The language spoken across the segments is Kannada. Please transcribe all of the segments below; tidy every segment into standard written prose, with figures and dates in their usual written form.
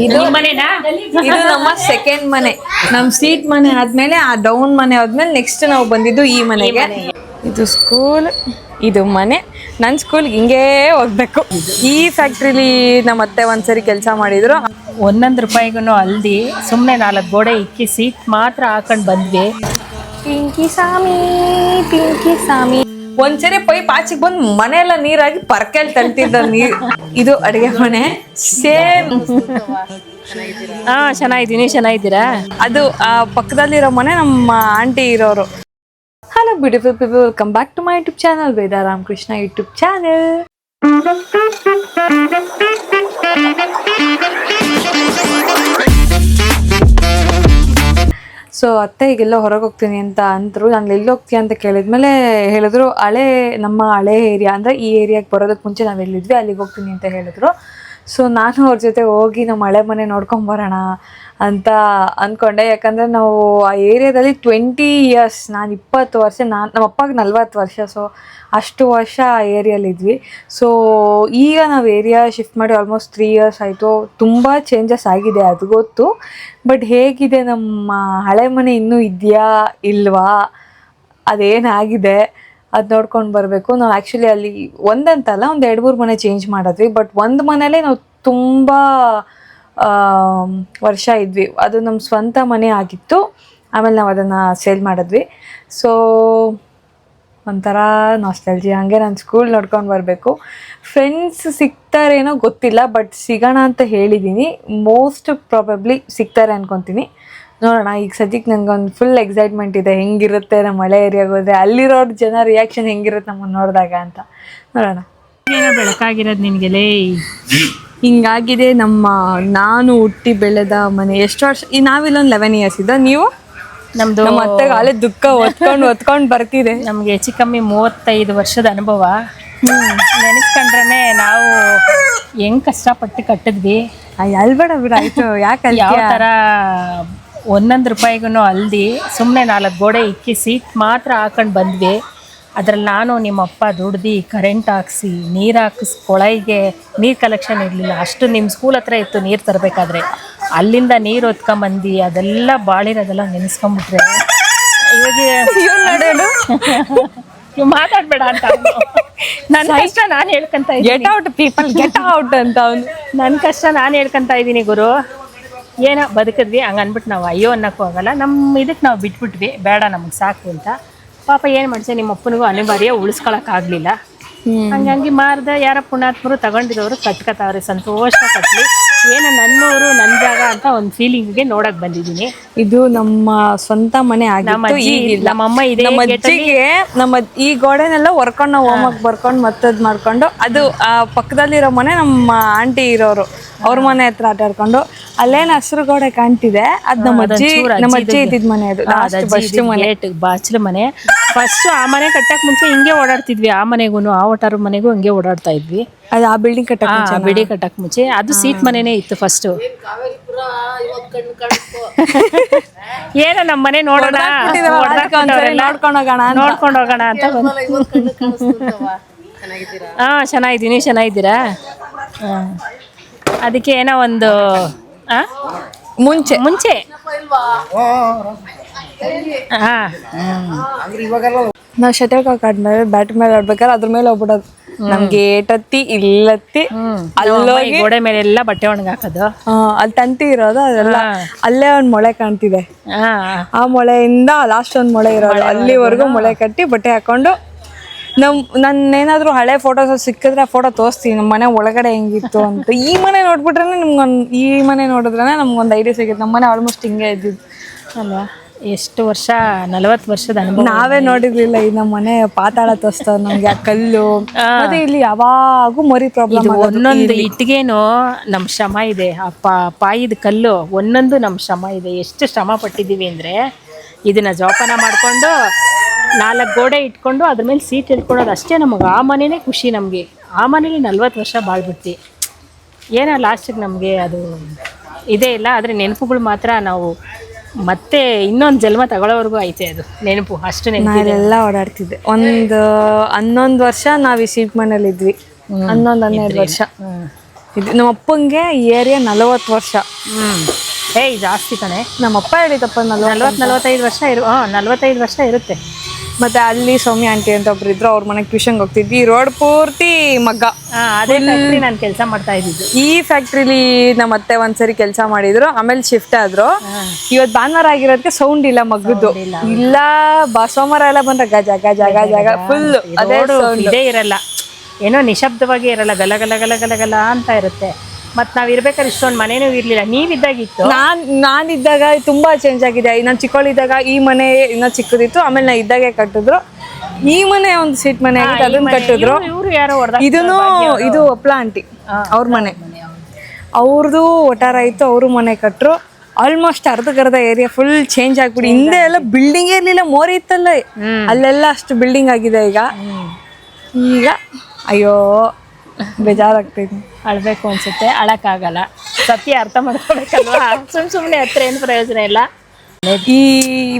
ಇದು ನಮ್ಮ ಸೆಕೆಂಡ್ ಮನೆ. ನಮ್ ಸೀಟ್ ಮನೆ ಆದ್ಮೇಲೆ ಆ ಡೌನ್ ಮನೆ ಆದ್ಮೇಲೆ ನೆಕ್ಸ್ಟ್ ನಾವು ಬಂದಿದ್ದು ಈ ಮನೆಗೆ. ಇದು ಸ್ಕೂಲ್, ಇದು ಮನೆ. ನನ್ನ ಸ್ಕೂಲ್ಗೆ ಹಿಂಗೇ ಹೋಗ್ಬೇಕು. ಈ ಫ್ಯಾಕ್ಟ್ರಿಲಿ ನಮ್ಮ ಅತ್ತೆ ಒಂದ್ಸರಿ ಕೆಲಸ ಮಾಡಿದ್ರು. 1 ರೂಪಾಯಿಗೂ ಅಲ್ದಿ ಸುಮ್ಮನೆ 4 ಗೋಡೆ ಇಕ್ಕಿ ಸೀಟ್ ಮಾತ್ರ ಹಾಕೊಂಡು ಬಂದ್ವಿ. ಪಿಂಕಿ ಸಾಮಿ ಪಿಂಕಿ ಸಾಮಿ. ಒಂದ್ಸರಿ ಪೈಪ್ ಆಚೆಗೆ ಬಂದು ಮನೆಯೆಲ್ಲ ನೀರಾಗಿ ಪರ್ಕೆಲ್ ತಳ್ತಿದ್ದ ನೀರು. ಇದು ಅಡುಗೆ ಮನೆ ಸೇಮ್. ಚೆನ್ನಾಗಿದ್ದೀನಿ, ಚೆನ್ನಾಗಿದ್ದೀರಾ? ಅದು ಪಕ್ಕದಲ್ಲಿರೋ ಮನೆ ನಮ್ಮ ಆಂಟಿ ಇರೋರು. Hello beautiful people, welcome back to my YouTube channel, Veda Ramakrishna YouTube channel. So ಅತ್ತೆ ಈಗೆಲ್ಲ ಹೊರಗೆ ಹೋಗ್ತೀನಿ ಅಂತ ಅಂದರು. ನಾನು ಎಲ್ಲಿ ಹೋಗ್ತೀನಿ ಅಂತ ಕೇಳಿದ್ಮೇಲೆ ಹೇಳಿದ್ರು ನಮ್ಮ ಹಳೆ ಏರಿಯಾ ಅಂದರೆ ಈ ಏರಿಯಾಗೆ ಬರೋದಕ್ಕೆ ಮುಂಚೆ ನಾವು ಎಲ್ಲಿದ್ವಿ ಅಲ್ಲಿಗೆ ಹೋಗ್ತೀನಿ ಅಂತ ಹೇಳಿದ್ರು. ಸೊ ನಾನು ಅವ್ರ ಜೊತೆ ಹೋಗಿ ನಮ್ಮ ಹಳೆ ಮನೆ ನೋಡ್ಕೊಂಬರೋಣ ಅಂತ ಅಂದ್ಕೊಂಡೆ. ಯಾಕಂದರೆ ನಾವು ಆ ಏರಿಯಾದಲ್ಲಿ 20 ಇಯರ್ಸ್, ನಾನು 20 ವರ್ಷ, ನಮ್ಮ ಅಪ್ಪಗೆ 40 ವರ್ಷ, ಸೊ ಅಷ್ಟು ವರ್ಷ ಆ ಏರಿಯಲ್ಲಿದ್ವಿ. ಸೊ ಈಗ ನಾವು ಏರಿಯಾ ಶಿಫ್ಟ್ ಮಾಡಿ ಆಲ್ಮೋಸ್ಟ್ 3 ಇಯರ್ಸ್ ಆಯಿತು. ತುಂಬ ಚೇಂಜಸ್ ಆಗಿದೆ, ಅದು ಗೊತ್ತು. ಬಟ್ ಹೇಗಿದೆ ನಮ್ಮ ಹಳೆ ಮನೆ ಇನ್ನೂ ಇದೆಯಾ ಇಲ್ವಾ, ಅದೇನಾಗಿದೆ ಅದು ನೋಡ್ಕೊಂಡು ಬರಬೇಕು. ನಾವು ಆ್ಯಕ್ಚುಲಿ ಅಲ್ಲಿ ಒಂದಂತಲ್ಲ, ಒಂದು 2-3 ಮನೆ ಚೇಂಜ್ ಮಾಡಿದ್ವಿ. ಬಟ್ ಒಂದು ಮನೇಲೇ ನಾವು ತುಂಬ ವರ್ಷ ಇದ್ವಿ. ಅದು ನಮ್ಮ ಸ್ವಂತ ಮನೆ ಆಗಿತ್ತು. ಆಮೇಲೆ ನಾವು ಅದನ್ನು ಸೇಲ್ ಮಾಡಿದ್ವಿ. ಸೊ ಒಂಥರ ನಾಸ್ಟಾಲ್ಜಿ. ಹಾಗೆ ನಾನು ಸ್ಕೂಲ್ ನೋಡ್ಕೊಂಡು ಬರಬೇಕು. ಫ್ರೆಂಡ್ಸ್ ಸಿಗ್ತಾರೇನೋ ಗೊತ್ತಿಲ್ಲ, ಬಟ್ ಸಿಗೋಣ ಅಂತ ಹೇಳಿದ್ದೀನಿ. ಮೋಸ್ಟ್ ಪ್ರಾಬಬ್ಲಿ ಸಿಗ್ತಾರೆ ಅನ್ಕೊತೀನಿ. ನೋಡೋಣ. ಈಗ ಸದ್ಯಕ್ಕೆ ನನಗೊಂದು ಫುಲ್ ಎಕ್ಸೈಟ್ಮೆಂಟ್ ಇದೆ, ಹೆಂಗಿರುತ್ತೆ ನಮ್ಮ ಹಳೆ ಏರಿಯಾಗೆ ಹೋದರೆ ಅಲ್ಲಿರೋ ಜನ ರಿಯಾಕ್ಷನ್ ಹೆಂಗಿರುತ್ತೆ ನಮ್ಮನ್ನು ನೋಡಿದಾಗ ಅಂತ. ನೋಡೋಣ. ಏನೋ ಬೆಳಕಾಗಿರೋದು ನಿನಗೆಲೇ. ಹಿಂಗಾಗಿದೆ ನಾನು ಹುಟ್ಟಿ ಬೆಳೆದ ಮನೆ. ಎಷ್ಟು ವರ್ಷ ನಾವಿಲ್ಲೊಂದು 11 ಇಯರ್ಸ್ ಇದ್ದ. ನೀವು? ನಮ್ಮ ಅತ್ತೆಗೆ ಅಲ್ಲೇ ದುಃಖ ಒತ್ಕೊಂಡು ಬರ್ತಿದೆ. ನಮಗೆ ಹೆಚ್ಚು ಕಮ್ಮಿ 35 ವರ್ಷದ ಅನುಭವ. ನೆನೆಸ್ಕೊಂಡ್ರೆ ನಾವು ಹೆಂಗ್ ಕಷ್ಟಪಟ್ಟು ಕಟ್ಟಿದ್ವಿ. ಅಲ್ಬೇಡ ಬಿಡ, ಆಯ್ತು. ಯಾಕೆ ಯಾವ ಥರ 1 ರೂಪಾಯಿಗೂ ಅಲ್ದಿ ಸುಮ್ಮನೆ 4 ಗೋಡೆ ಇಕ್ಕಿ ಸೀಟ್ ಮಾತ್ರ ಹಾಕೊಂಡು ಬಂದ್ವಿ. ಅದ್ರಲ್ಲಿ ನಾನು ನಿಮ್ಮಪ್ಪ ದುಡ್ದು ಕರೆಂಟ್ ಹಾಕ್ಸಿ ನೀರು ಹಾಕಿಸಿ, ಕೊಳಾಯಿಗೆ ನೀರು ಕಲೆಕ್ಷನ್ ಇರಲಿಲ್ಲ. ಅಷ್ಟು ನಿಮ್ಮ ಸ್ಕೂಲ್ ಹತ್ರ ಇತ್ತು ನೀರು ತರಬೇಕಾದ್ರೆ. ಅಲ್ಲಿಂದ ನೀರು ಹೊತ್ಕೊಂಬಂದು ಅದೆಲ್ಲ ಬಾಳಿರೋದೆಲ್ಲ ನೆನೆಸ್ಕೊಂಬಿಟ್ರೆ ಇವಾಗ ಮಾತಾಡಬೇಡ ಅಂತ ನನ್ನ ಕಷ್ಟ ನಾನು ಹೇಳ್ಕೊಂತ ಇದ್ದೀನಿ. Get out people, get out ಅಂತ ಅವನು. ನನ್ನ ಕಷ್ಟ ನಾನು ಹೇಳ್ಕೊಂತ ಇದ್ದೀನಿ ಗುರು. ಏನೋ ಬದುಕಿದ್ವಿ, ಹಂಗೆ ಅಂದ್ಬಿಟ್ಟು ನಾವು ಅಯ್ಯೋ ಅನ್ನೋಕ್ಕೂ ಆಗಲ್ಲ. ನಮ್ಮ ಇದಕ್ಕೆ ನಾವು ಬಿಟ್ಬಿಟ್ವಿ, ಬೇಡ ನಮಗೆ ಸಾಕು ಅಂತ. ಪಾಪ ಏನು ಮಾಡ್ತೀವಿ, ನಿಮ್ಮ ಅಪ್ಪನಿಗೂ ಅನಿವಾರ್ಯ, ಉಳಿಸ್ಕೊಳಕ್ಕಾಗಲಿಲ್ಲ. ಹಂಗಾಗಿ ಮಾರ್ದ ಯಾರ ಪುಣ್ಯಾತ್ಮರು ತಗೊಂಡಿರೋರು ಕಟ್ಕೊತಾವ್ರೆ, ಸಂತೋಷ ಕಟ್ಲಿ. ಏನು ನನ್ನೂರು ನನ್ನ ಜಾಗ ಅಂತ ಒಂದು ಫೀಲಿಂಗ್ಗೆ ನೋಡಕ್ ಬಂದಿದ್ದೀನಿ. ಇದು ನಮ್ಮ ಸ್ವಂತ ಮನೆ ಆಗಿತ್ತು. ನಮ್ಮಮ್ಮ ಇದೆ ನಮ್ಮ ಈ ಗೋಡೆನೆಲ್ಲ ಹೊರ್ಕೊಂಡು ನಾವು ಹೋಮಕ್ಕೆ ಬರ್ಕೊಂಡು ಮತ್ತದ್ ಮಾಡ್ಕೊಂಡು, ಅದು ಪಕ್ಕದಲ್ಲಿರೋ ಮನೆ ನಮ್ಮ ಆಂಟಿ ಇರೋರು, ಅವ್ರ ಮನೆ ಹತ್ರ ಆಟ ಆಡ್ಕೊಂಡು. ಅಲ್ಲೇನು ಹಸಿರು ಗೋಡೆ ಕಾಣ್ತಿದೆ, ಅದು ನಮ್ಮ ಅಜ್ಜಿ ಇದ್ದಿದ್ ಮನೆ. ಅದು ಬಾಚ್ಲ ಮನೆ. ಫಸ್ಟ್ ಆ ಮನೆ ಕಟ್ಟಕ್ ಮುಂಚೆ ಹಿಂಗೆ ಓಡಾಡ್ತಿದ್ವಿ. ಆ ಮನೆಗೂ ಆ ಒಟ್ಟಾರ ಮನೆಗೂ ಹಂಗೆ ಓಡಾಡ್ತಾ ಇದ್ವಿ. ಅದು ಆ ಬಿಲ್ಡಿಂಗ್ ಕಟ್ಟಕ್ ಮುಂಚೆ ಅದು ಸೀಟ್ ಮನೆನೇ ಇತ್ತು ಫಸ್ಟ್. ಏನೋ ನಮ್ಮ ಮನೆ ನೋಡೋಣ, ನೋಡ್ಕೊಂಡು ಹೋಗೋಣ ಅಂತ ಚೆನ್ನಾಗಿದ್ದೀನಿ, ಚೆನ್ನಾಗಿದ್ದೀರಾ? ಅದಕ್ಕೆ ಏನೋ ಒಂದು ಮುಂಚೆ ನಾವು ಶಟಲ್ ಕಾಕ್ ಆದ್ಮೇಲೆ ಬ್ಯಾಟ್ ಮೇಲೆ ಆಡ್ಬೇಕಾದ್ರೆ ಅದ್ರ ಮೇಲೆ ಹೋಗ್ಬಿಡೋದು. ನಮ್ಗೆ ಏಟತ್ತಿ ಇಲ್ಲತ್ತಿ ಅಲ್ಲೋಗಿ ಗೋಡೆ ಮೇಲೆ ಎಲ್ಲ ಬಟ್ಟೆ ಒಣಗಿ ಹಾಕೋದು. ಅಲ್ಲಿ ತಂತಿ ಇರೋದು, ಅದೆಲ್ಲ ಅಲ್ಲೇ ಒಂದ್ ಮೊಳೆ ಕಾಣ್ತಿದೆ. ಆ ಮೊಳೆಯಿಂದ ಲಾಸ್ಟ್ ಒಂದ್ ಮೊಳೆ ಇರೋದು, ಅಲ್ಲಿವರೆಗೂ ಮೊಳೆ ಕಟ್ಟಿ ಬಟ್ಟೆ ಹಾಕೊಂಡು ನನ್ನೇನಾದ್ರೂ ಹಳೆ ಫೋಟೋಸ್ ಸಿಕ್ಕಿದ್ರೆ ಆ ಫೋಟೋ ತೋರಿಸ್ತೀನಿ, ನಮ್ಮ ಮನೆ ಒಳಗಡೆ ಹೆಂಗಿತ್ತು ಅಂತ. ಈ ಮನೆ ನೋಡ್ಬಿಟ್ರೆ ನೋಡಿದ್ರೆ ನಮ್ಗೊಂದು ಐಡಿಯಾ ಸಿಗುತ್ತೆ. ನಮ್ಮ ಮನೆ ಆಲ್ಮೋಸ್ಟ್ ಹಿಂಗೆ ಇದ್ದಿದ್ದು ಅಲ್ವಾ. ಎಷ್ಟು ವರ್ಷ, 40 ವರ್ಷದ ಅನುಭವ. ನಾವೇ ನೋಡಿರ್ಲಿಲ್ಲ ಈ ನಮ್ಮ ಮನೆ ಪಾತಾಳ ತೋರಿಸ್ತಾವ ನಮ್ಗೆ. ಆ ಕಲ್ಲು ಮತ್ತೆ ಇಲ್ಲಿ ಯಾವಾಗೂ ಮರಿ ಪ್ರಾಬ್ಲಮ್. ಒಂದೊಂದು ಇಟ್ಟಿಗೆನೂ ನಮ್ಮ ಶ್ರಮ ಇದೆ. ಆ ಪಾಯಿದ ಕಲ್ಲು ಒಂದೊಂದು ನಮ್ಮ ಶ್ರಮ ಇದೆ. ಎಷ್ಟು ಶ್ರಮ ಪಟ್ಟಿದ್ದೀವಿ ಅಂದರೆ, ಇದನ್ನ ಜೋಪಾನ ಮಾಡಿಕೊಂಡು 4 ಗೋಡೆ ಇಟ್ಕೊಂಡು ಅದ್ರ ಮೇಲೆ ಸೀಟ್ ಇಟ್ಕೊಳೋದು ಅಷ್ಟೇ ನಮಗೆ. ಆ ಮನೆಯೇ ಖುಷಿ ನಮಗೆ. ಆ ಮನೇಲಿ 40 ವರ್ಷ ಬಾಳ್ಬಿಡ್ತಿ. ಏನೋ ಲಾಸ್ಟಿಗೆ ನಮಗೆ ಅದು ಇದೇ ಇಲ್ಲ. ಆದರೆ ನೆನಪುಗಳು ಮಾತ್ರ ನಾವು ಮತ್ತೆ ಇನ್ನೊಂದು ಜನ್ಮ ತಗೊಳ್ಳೋವರೆಗೂ ಐತೆ ಅದು ನೆನಪು. ಅಷ್ಟು ನೆನಪೆಲ್ಲ ಓಡಾಡ್ತಿದ್ದೆ. ಒಂದು 11 ವರ್ಷ ನಾವು ಈ ಸೀಟ್ ಮನೇಲಿ ಇದ್ವಿ. 11-12 ವರ್ಷ. ಇದು ನಮ್ಮ ಅಪ್ಪಂಗೆ ಈ ಏರಿಯಾ 40 ವರ್ಷ. ಏಯ್ ಜಾಸ್ತಿ ಕಣೆ, ನಮ್ಮಪ್ಪ ಹೇಳಿದಪ್ಪ 45 ವರ್ಷ 45 ವರ್ಷ ಇರುತ್ತೆ. ಮತ್ತೆ ಅಲ್ಲಿ ಸೌಮ್ಯ ಆಂಟಿ ಅಂತ ಒಬ್ರು ಇದ್ರು, ಅವ್ರ ಮನೆಗೆ ಟ್ಯೂಷನ್ಗೆ ಹೋಗ್ತಿದ್ವಿ. ಈ ರೋಡ್ ಪೂರ್ತಿ ಮಗ್ಗ. ಅದೇ ಫ್ಯಾಕ್ಟ್ರಿ ನಾನು ಕೆಲಸ ಮಾಡ್ತಾ ಇದ್ದಿದ್ದು. ಈ ಫ್ಯಾಕ್ಟ್ರಿಲಿ ನಮ್ಮ ಅತ್ತೆ ಒಂದ್ಸರಿ ಕೆಲಸ ಮಾಡಿದ್ರು, ಆಮೇಲೆ ಶಿಫ್ಟ್ ಆದ್ರು. ಇವತ್ತು ಭಾನುವಾರ ಆಗಿರೋದಕ್ಕೆ ಸೌಂಡ್ ಇಲ್ಲ ಮಗ್ಗದ್ದು. ಇಲ್ಲ ಸೋಮವಾರ ಎಲ್ಲ ಬಂದ್ರೆ ಗಜ ಗಜ ಗಜ ಗಜ ಫುಲ್ ಅದೇ ಇದೇ ಇರಲ್ಲ, ಏನೋ ನಿಶಬ್ದವಾಗಿ ಇರಲ್ಲ, ಗಲ ಗಲ ಗಲ ಗಲ ಗಲ ಅಂತ ಇರುತ್ತೆ. ಮತ್ತು ನಾವು ಇರ್ಬೇಕಾದ್ರೆ ಇಷ್ಟೊಂದು ಮನೇನೂ ಇರಲಿಲ್ಲ, ನೀವಿದ್ದಾಗಿತ್ತು. ನಾನಿದ್ದಾಗ ತುಂಬಾ ಚೇಂಜ್ ಆಗಿದೆ. ನಾನು ಚಿಕ್ಕವಳಿದ್ದಾಗ ಈ ಮನೆ ಇನ್ನೂ ಚಿಕ್ಕದಿತ್ತು, ಆಮೇಲೆ ನಾ ಇದ್ದಾಗೆ ಕಟ್ಟಿದ್ರು. ಈ ಮನೆ ಒಂದು ಸೀಟ್ ಮನೆ ಆಗಿತ್ತು, ಅದನ್ನ ಕಟ್ಟಿದ್ರು. ಇವರು ಯಾರೋ ಇದು ಒಪ್ಲ ಆಂಟಿ ಅವ್ರ ಮನೆ, ಅವ್ರದ್ದು ಒಟಾರ ಇತ್ತು, ಅವರು ಮನೆ ಕಟ್ಟರು. ಆಲ್ಮೋಸ್ಟ್ ಅರ್ಧಕ್ಕರ್ಧ ಏರಿಯಾ ಫುಲ್ ಚೇಂಜ್ ಆಗ್ಬಿಡಿ. ಹಿಂದೆ ಎಲ್ಲ ಬಿಲ್ಡಿಂಗ್ ಇರ್ಲಿಲ್ಲ, ಮೋರಿ ಇತ್ತಲ್ಲ, ಅಲ್ಲೆಲ್ಲ ಅಷ್ಟು ಬಿಲ್ಡಿಂಗ್ ಆಗಿದೆ. ಈಗ ಅಯ್ಯೋ ಬೇಜಾರಾಗ್ತೈತಿ, ಅಳ್ಬೇಕು ಅನ್ಸುತ್ತೆ, ಅಳಕ್ಕಾಗಲ್ಲ. ಸತ್ಯ ಅರ್ಥ ಮಾಡ್ಕೋಬೇಕಲ್ವಾ, ಸುಮ್ಮನೆ ಹತ್ರ ಏನು ಪ್ರಯೋಜನ ಇಲ್ಲ. ಈ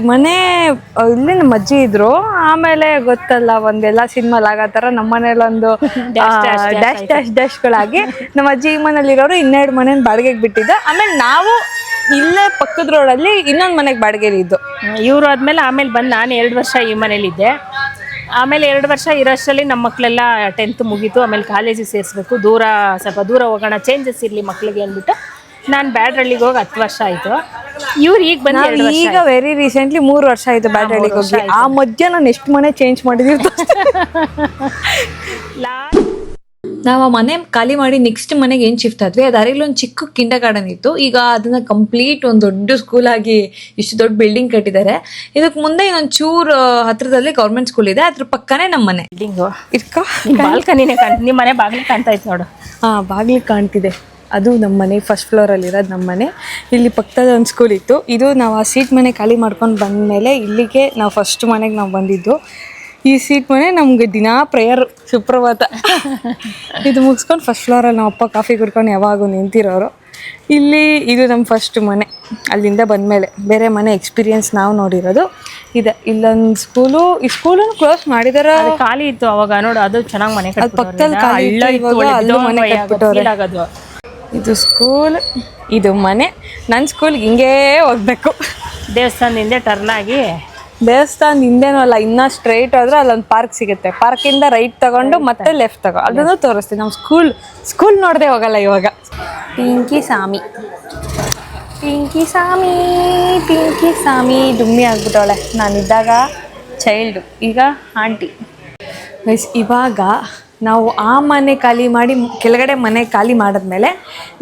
ಮನೆ ಇಲ್ಲಿ ನಮ್ಮ ಅಜ್ಜಿ ಇದ್ರು, ಆಮೇಲೆ ಗೊತ್ತಲ್ಲ ಒಂದೆಲ್ಲ ಸಿನಿಮಾಲ್ ಆಗತ್ತಾರ ನಮ್ಮ ಮನೇಲೊಂದು ಡ್ಯಾಶ್ಗಳಾಗಿ ನಮ್ಮ ಅಜ್ಜಿ ಈ ಮನೇಲಿರೋರು 12 ಮನೆ ಬಾಡಿಗೆಗೆ ಬಿಟ್ಟಿದ್ದ. ಆಮೇಲೆ ನಾವು ಇಲ್ಲೇ ಪಕ್ಕದ ರೋಡಲ್ಲಿ ಇನ್ನೊಂದು ಮನೆಗೆ ಬಾಡಿಗೆಲಿ ಇದ್ದು. ಇವರು ಆದ್ಮೇಲೆ ಆಮೇಲೆ ಬಂದು ನಾನು 2 ವರ್ಷ ಈ ಮನೇಲಿದ್ದೆ. ಆಮೇಲೆ 2 ವರ್ಷ ಇರೋಷ್ಟರಲ್ಲಿ ನಮ್ಮ ಮಕ್ಕಳೆಲ್ಲ 10th ಮುಗೀತು. ಆಮೇಲೆ ಕಾಲೇಜಿಗೆ ಸೇರಿಸ್ಬೇಕು, ಸ್ವಲ್ಪ ದೂರ ಹೋಗೋಣ, ಚೇಂಜಸ್ ಇರಲಿ ಮಕ್ಳಿಗೆ ಅಂದ್ಬಿಟ್ಟು ನಾನು ಬ್ಯಾಡ್ರಳ್ಳಿಗೆ ಹೋಗಿ 10 ವರ್ಷ ಆಯಿತು. ಇವ್ರು ಈಗ ಬಂದು ಈಗ ವೆರಿ ರೀಸೆಂಟ್ಲಿ 3 ವರ್ಷ ಆಯಿತು ಬ್ಯಾಡ್ರಳ್ಳಿಗೆ ಹೋಗಿ. ಆ ಮಧ್ಯ ನಾನು ಎಷ್ಟು ಮನೆ ಚೇಂಜ್ ಮಾಡಿದೀವಿ. ನಾವು ಆ ಮನೆ ಖಾಲಿ ಮಾಡಿ ನೆಕ್ಸ್ಟ್ ಮನೆಗೆ ಏನು ಶಿಫ್ಟ್ ಆದ್ವಿ. ಅದಾರಿಲಿ ಒಂದು ಚಿಕ್ಕ ಕಿಂಡರ್ ಗಾರ್ಡನ್ ಇತ್ತು. ಈಗ ಅದನ್ನ ಕಂಪ್ಲೀಟ್ ಒಂದು ದೊಡ್ಡ ಸ್ಕೂಲ್ ಆಗಿ ಇಷ್ಟು ದೊಡ್ಡ ಬಿಲ್ಡಿಂಗ್ ಕಟ್ಟಿದ್ದಾರೆ. ಇದಕ್ಕೆ ಮುಂದೆ ಇನ್ನೊಂದು ಚೂರು ಹತ್ರದಲ್ಲಿ ಗೌರ್ಮೆಂಟ್ ಸ್ಕೂಲ್ ಇದೆ, ಅದ್ರ ಪಕ್ಕನೇ ನಮ್ಮ ಮನೆ. ಬಿಲ್ಡಿಂಗು ಬಾಲ್ಕನಿನೇ ನಿಮ್ಮ ಮನೆ ಬಾಗಿಲು ಕಾಣ್ತಾ ಇತ್ತು ನೋಡು. ಬಾಗಿಲು ಕಾಣ್ತಿದೆ, ಅದು ನಮ್ಮ ಮನೆ. ಫಸ್ಟ್ ಫ್ಲೋರಲ್ಲಿ ಇರೋದು ನಮ್ಮ ಮನೆ. ಇಲ್ಲಿ ಪಕ್ಕದ ಒಂದು ಸ್ಕೂಲ್ ಇತ್ತು. ಇದು ನಾವು ಆ ಸೀಟ್ ಮನೆ ಖಾಲಿ ಮಾಡ್ಕೊಂಡು ಬಂದಮೇಲೆ ಇಲ್ಲಿಗೆ ನಾವು ಫಸ್ಟ್ ಮನೆಗೆ ನಾವು ಬಂದಿದ್ದು. ಈ ಸೀಟ್ ಮನೆ ನಮ್ಗೆ ದಿನಾ ಪ್ರೇಯರ್, ಸುಪ್ರಭಾತ ಇದು ಮುಗಿಸ್ಕೊಂಡು ಫಸ್ಟ್ ಫ್ಲೋರಲ್ಲಿ ನಮ್ಮ ಅಪ್ಪ ಕಾಫಿ ಕುಡ್ಕೊಂಡು ಯಾವಾಗೂ ನಿಂತಿರೋರು. ಇದು ನಮ್ಮ ಫಸ್ಟ್ ಮನೆ. ಅಲ್ಲಿಂದ ಬಂದಮೇಲೆ ಬೇರೆ ಮನೆ ಎಕ್ಸ್ಪೀರಿಯನ್ಸ್ ನಾವು ನೋಡಿರೋದು ಇದೆ. ಇಲ್ಲೊಂದು ಸ್ಕೂಲು, ಈ ಸ್ಕೂಲನ್ನು ಕ್ಲೋಸ್ ಮಾಡಿದಾರ, ಖಾಲಿ ಇತ್ತು ಅವಾಗ ನೋಡು. ಅದು ಚೆನ್ನಾಗಿ ಮನೆ ಪಕ್ಕದಲ್ಲಿ ಅಲ್ಲೂ ಮನೆ ಕಟ್ಬಿಟ್ಟವ್ರೆ. ಇದು ಸ್ಕೂಲ್, ಇದು ಮನೆ. ನನ್ನ ಸ್ಕೂಲ್ಗೆ ಹಿಂಗೇ ಹೋಗ್ಬೇಕು. ದೇವಸ್ಥಾನದಿಂದ ಟರ್ನ್ ಆಗಿ, ದೇವಸ್ಥಾನದ ಹಿಂದೇನೂ ಅಲ್ಲ, ಇನ್ನೂ ಸ್ಟ್ರೈಟ್ ಹೋದ್ರೆ ಅಲ್ಲೊಂದು ಪಾರ್ಕ್ ಸಿಗುತ್ತೆ. ಪಾರ್ಕಿಂದ ರೈಟ್ ತಗೊಂಡು ಮತ್ತೆ ಲೆಫ್ಟ್ ತಗೋ, ಅದನ್ನು ತೋರಿಸ್ತೀವಿ. ನಮ್ಮ ಸ್ಕೂಲ್ ನೋಡದೆ ಹೋಗಲ್ಲ ಇವಾಗ. ಪಿಂಕಿ ಸಾಮಿ ಡುಮ್ಮಿ ಆಗ್ಬಿಟ್ಟವಳೆ. ನಾನಿದ್ದಾಗ ಚೈಲ್ಡು, ಈಗ ಆಂಟಿ. ಇವಾಗ ನಾವು ಆ ಮನೆ ಖಾಲಿ ಮಾಡಿ ಕೆಳಗಡೆ ಮನೆ ಖಾಲಿ ಮಾಡಿದ್ಮೇಲೆ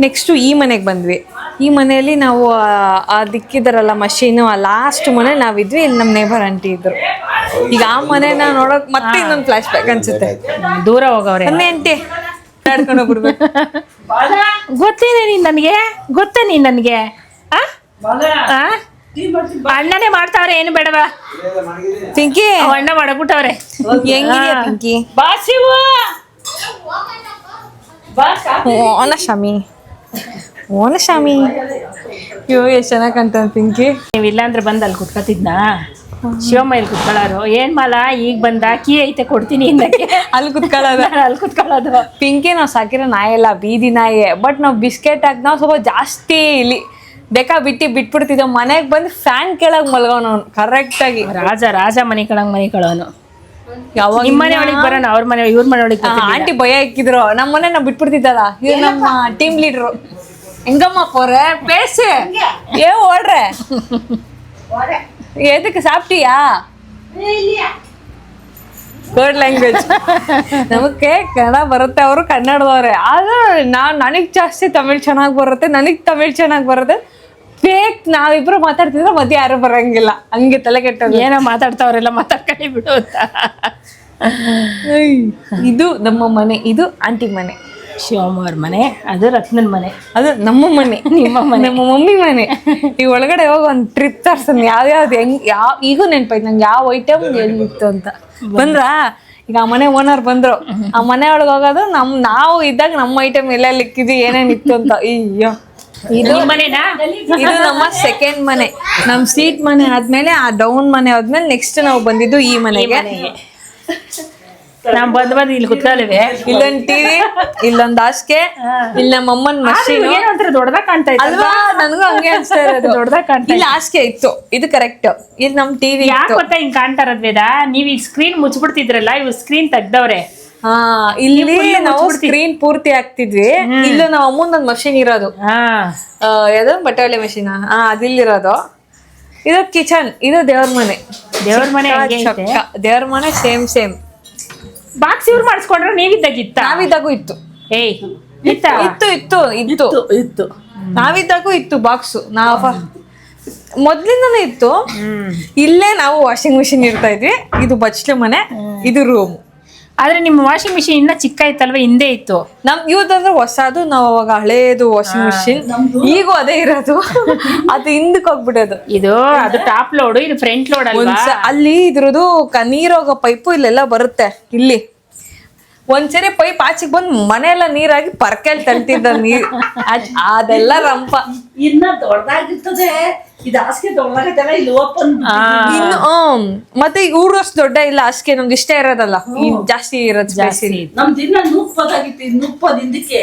ನೆಕ್ಸ್ಟು ಈ ಮನೆಗೆ ಬಂದ್ವಿ. ಈ ಮನೆಯಲ್ಲಿ ನಾವು ದಿಕ್ಕಿದಾರಲ್ಲ ಮಷೀನು, ಆ ಲಾಸ್ಟ್ ಮನೆ ನಾವಿದ್ವಿ. ಇಲ್ಲಿ ನಮ್ಮ ನೇಬರ್ ಆಂಟಿ ಇದ್ರು. ಈಗ ಆ ಮನೆನ ನೋಡೋಕೆ ಮತ್ತೆ ಇನ್ನೊಂದು ಫ್ಲಾಶ್ ಬ್ಯಾಕ್ ಅನ್ಸುತ್ತೆ. ದೂರ ಹೋಗವ್ರೆ ಆಂಟಿ ನಡ್ಕೊಂಡು ಹೋಗ್ಬಿಡ್ಬೇಕು. ಗೊತ್ತೇ ನೀನ್ ನನಗೆ ಅಣ್ಣನೇ ಮಾಡ್ತಾವ್ರೆ, ಏನು ಬೇಡವಾ ಪಿಂಕಿ? ಅಣ್ಣ ಮಾಡಕ್ಬಿಟ್ಟವ್ರೆ. ಹೆಂಗಿದ್ಯಾ ಪಿಂಕಿ? ಓನ ಶಾಮಿ ಅಯ್ಯೋ ಎಷ್ಟು ಚೆನ್ನಾಗಿ ಕಾಣ್ತಾನೆ ಪಿಂಕಿ. ನೀವಿಲ್ಲ ಅಂದ್ರೆ ಬಂದು ಅಲ್ಲಿ ಕುತ್ಕೊತಿದ್ನಾ? ಶಿವಮ್ಮ ಇಲ್ಲಿ ಕುತ್ಕೊಳ್ಳೋರು. ಏನ್ ಮಾಲ ಈಗ ಬಂದ, ಕೀ ಐತೆ ಕೊಡ್ತೀನಿ ಇಂದಕ್ಕೆ. ಅಲ್ಲಿ ಕುತ್ಕೊಳ್ಳೋದು ಪಿಂಕಿ. ನಾವು ಸಾಕಿರೋ ನಾಯಿ ಎಲ್ಲ ಬೀದಿ ನಾಯಿ. ಬಟ್ ನಾವು ಬಿಸ್ಕೆಟ್ ಹಾಕಿ ನಾವು ಸ್ವಲ್ಪ ಜಾಸ್ತಿ ಇಲ್ಲಿ ಬೇಕಾ ಬಿಟ್ಬಿಡ್ತಿದ್ದೆವು. ಮನೆಗೆ ಬಂದು ಫ್ಯಾನ್ ಕೆಳಗೆ ಮಲ್ಗೋನು ಅವ್ನು ಕರೆಕ್ಟಾಗಿ. ರಾಜ ಮನೆ ಕಳವನು. ಯಾವಾಗ ನಿಮ್ಮ ಮನೆ ಒಳಗೆ ಬರೋಣ, ಅವ್ರ ಮನೆ ಇವ್ರ ಮನೆ ಒಳಗೆ. ಆಂಟಿ ಭಯ ಇಕ್ಕಿದ್ರು. ನಮ್ಮ ಮನೆ ನಾವು ಬಿಟ್ಬಿಡ್ತಿದ್ದಲ್ಲ. ಇದು ನಮ್ಮ ಟೀಮ್ ಲೀಡ್ರು ಹೆಂಗಮ್ಮ ಪೋರೆ ಪೇಸೆ ಓಡ್ರೆ ಎದಕ್ಕೆ ಸಾಪ್ಟಿಯಾ? Third language. ನಮಗೆ ಕನ್ನಡ ಬರುತ್ತೆ, ಅವರು ಕನ್ನಡದವ್ರೆ. ಆದ್ರೆ ನನಗೆ ಜಾಸ್ತಿ ತಮಿಳ್ ಚೆನ್ನಾಗಿ ಬರುತ್ತೆ, ನನಗೆ ತಮಿಳ್ ಚೆನ್ನಾಗಿ ಬರುತ್ತೆ. ಫೇಕ್ ನಾವಿಬ್ರು ಮಾತಾಡ್ತಿದ್ರೆ ಮಧ್ಯೆ ಯಾರು ಬರಂಗಿಲ್ಲ, ಹಂಗೆ ತಲೆ ಕೆಟ್ಟೋದು. ಏನೋ ಮಾತಾಡ್ತಾವ್ರೆಲ್ಲ ಮಾತಾಡ್ಕೊಳ್ಳಿ ಬಿಡು ಅಂತ. ಇದು ನಮ್ಮ ಮನೆ, ಇದು ಆಂಟಿ ಮನೆ. ಶಿವಮ್ಮ ಅವ್ರ ಮನೆ, ಅದು ರತ್ನನ್ ಮನೆ, ಅದು ನಮ್ಮ ಮನೆ. ನಿಮ್ಮ ಮನೆ, ನಮ್ಮ ಮಮ್ಮಿ ಮನೆ. ಈ ಒಳಗಡೆ ಹೋಗಿ ಒಂದು ಟ್ರಿಪ್ ತರ್ಸನ್ ಯಾವ್ಯಾವ್ದು ಈಗೂ ನೆನ್ಪಾಯ್ತು ನಂಗೆ ಯಾವ ಐಟಮ್ ಎಲ್ಲಿತ್ತು ಅಂತ. ಬಂದ್ರಾ? ಈಗ ಆ ಮನೆ ಓನರ್ ಬಂದ್ರು. ಆ ಮನೆ ಒಳಗೆ ಹೋಗೋದು ನಾವು ಇದ್ದಾಗ ನಮ್ಮ ಐಟಮ್ ಎಲ್ಲೆಲ್ಲಿ ಇಕ್ಕಿದ್ವಿ, ಏನೇನಿತ್ತು ಅಂತ. ಅಯ್ಯೋ, ಇದು ನಮ್ಮ ಸೆಕೆಂಡ್ ಮನೆ. ನಮ್ಮ ಸೀಟ್ ಮನೆ ಆದ್ಮೇಲೆ ಆ ಡೌನ್ ಮನೆ ಆದ್ಮೇಲೆ ನೆಕ್ಸ್ಟ್ ನಾವು ಬಂದಿದ್ದು ಈ ಮನೆಗೆ. ನಾವ್ ಬಂದ್ ಇಲ್ಲಿ ಕುತ್ಕೊಳ್ಳಿವೆ. ಇಲ್ಲೊಂದ್ ಟಿವಿ, ಇಲ್ಲೊಂದ್ ಹಾಸಿಗೆ, ಇಲ್ಲಿ ನಮ್ಮ ಅಮ್ಮನ್ ಮಷೀನ್. ಏನೋ ಒಂಥರ ದೊಡ್ಡದಾಗ ಕಾಣ್ತಾ ಇತ್ತು ಅಲ್ವಾ? ನನಗೂ ಹಂಗೆ ಅನ್ಸ್ತಾ ಇರೋದು. ದೊಡ್ಡದಾಗ ಕಾಣ್ತಾ ಇಲ್ಲಿ ಹಾಸಿಗೆ ಇತ್ತು, ಇದು ಕರೆಕ್ಟ್. ಇಲ್ಲಿ ನಮ್ ಟಿವಿ ಯಾಕೆ ಗೊತ್ತಾ ಹಿಂಗ್ ಕಾಣ್ತಾ ಇರೋದ್ ವೇದ, ನೀವ್ ಈ ಸ್ಕ್ರೀನ್ ಮುಚ್ಬಿಡ್ತಿದ್ರಲ್ಲ, ಇವ್ ಸ್ಕ್ರೀನ್ ತೆಗ್ದವ್ರೆ. ಹಾ, ಇಲ್ಲಿ ನಾವು ಸ್ಕ್ರೀನ್ ಪೂರ್ತಿ ಹಾಕ್ತಿದ್ವಿ. ಇಲ್ಲೂ ನಮ್ಮ ಅಮ್ಮನ ಒಂದ್ ಮಷೀನ್ ಇರೋದು. ಯಾವ್ದು ಬಟ್ಟೆ ಒಳ್ಳೆ ಮಷೀನ್, ಅದಿಲ್ಲಿರೋದು. ಇದು ಕಿಚನ್, ಇದು ದೇವ್ರ ಮನೆ. ದೇವ್ರ ಮನೆ ಹಂಗೆ ಐತೆ. ದೇವ್ರ ಮನೆ ಸೇಮ್ ಸೇಮ್. ಬಾಕ್ಸ್ ಇವ್ರು ಮಾಡಿಸ್ಕೊಂಡ್ರೆ ನೀವಿದ್ದಾಗಿತ್ತ? ನಾವಿದ್ದಾಗೂ ಇತ್ತು. ಏಯ್ ಇತ್ತ? ಇತ್ತು ಇತ್ತು ಇತ್ತು ಇತ್ತು. ನಾವಿದ್ದಾಗೂ ಇತ್ತು ಬಾಕ್ಸು. ಮೊದ್ಲಿಂದಾನೇ ಇತ್ತು. ಇಲ್ಲೇ ನಾವು ವಾಷಿಂಗ್ ಮಿಷಿನ್ ಇರ್ತಾ ಇದ್ವಿ. ಇದು ಬಚ್ಲು ಮನೆ, ಇದು ರೂಮ್. ಆದ್ರೆ ನಿಮ್ಮ ವಾಷಿಂಗ್ ಮಿಷಿನ್ ಇನ್ನ ಚಿಕ್ಕ ಇತ್ತಲ್ವ, ಹಿಂದೆ ಇತ್ತು. ಇವ್ದಂದ್ರೆ ಹೊಸದು, ನಾವು ಅವಾಗ ಹಳೇದು ವಾಷಿಂಗ್ ಮಿಷಿನ್. ಈಗೂ ಅದೇ ಇರೋದು. ಅದು ಹಿಂದಕ್ಕೆ ಹೋಗ್ಬಿಡೋದು. ಅದು ಟಾಪ್ ಲೋಡ್, ಇದು ಫ್ರಂಟ್ ಲೋಡ್ ಅಲ್ವಾ. ಅಲ್ಲಿ ಇದ್ರದ್ದು ನೀರೋಗೋ ಪೈಪು ಇಲ್ಲೆಲ್ಲ ಬರುತ್ತೆ. ಇಲ್ಲಿ ಒಂದ್ಸರಿ ಪೈಪ್ ಆಚೆಗೆ ಬಂದು ಮನೆಯೆಲ್ಲ ನೀರಾಗಿ ಪರ್ಕೆಲ್ ತಳ್ತಿದ್ದ ನೀರ್. ಅದೆಲ್ಲ ರಂಪ. ಇನ್ನ ದೊಡ್ಡದಾಗಿರ್ತದೆ, ಇದು ಹಾಸಿಗೆ ದೊಡ್ಡದಾಗತ್ತಲ್ಲ, ಇಲ್ಲಿ ಓಪನ್. ಇನ್ನು ಮತ್ತೆ ಊರಷ್ಟು ದೊಡ್ಡ ಇಲ್ಲ ಹಾಸಿಗೆ. ನಮ್ದು ಇಷ್ಟ ಇರೋದಲ್ಲ, ಜಾಸ್ತಿ ಇರೋದು ಜಾಸ್ತಿ. ನಮ್ದು ಇನ್ನ ನುಪ್ಪದಾಗಿತ್ತು, ನುಪ್ಪದ ಹಿಂದಕ್ಕೆ.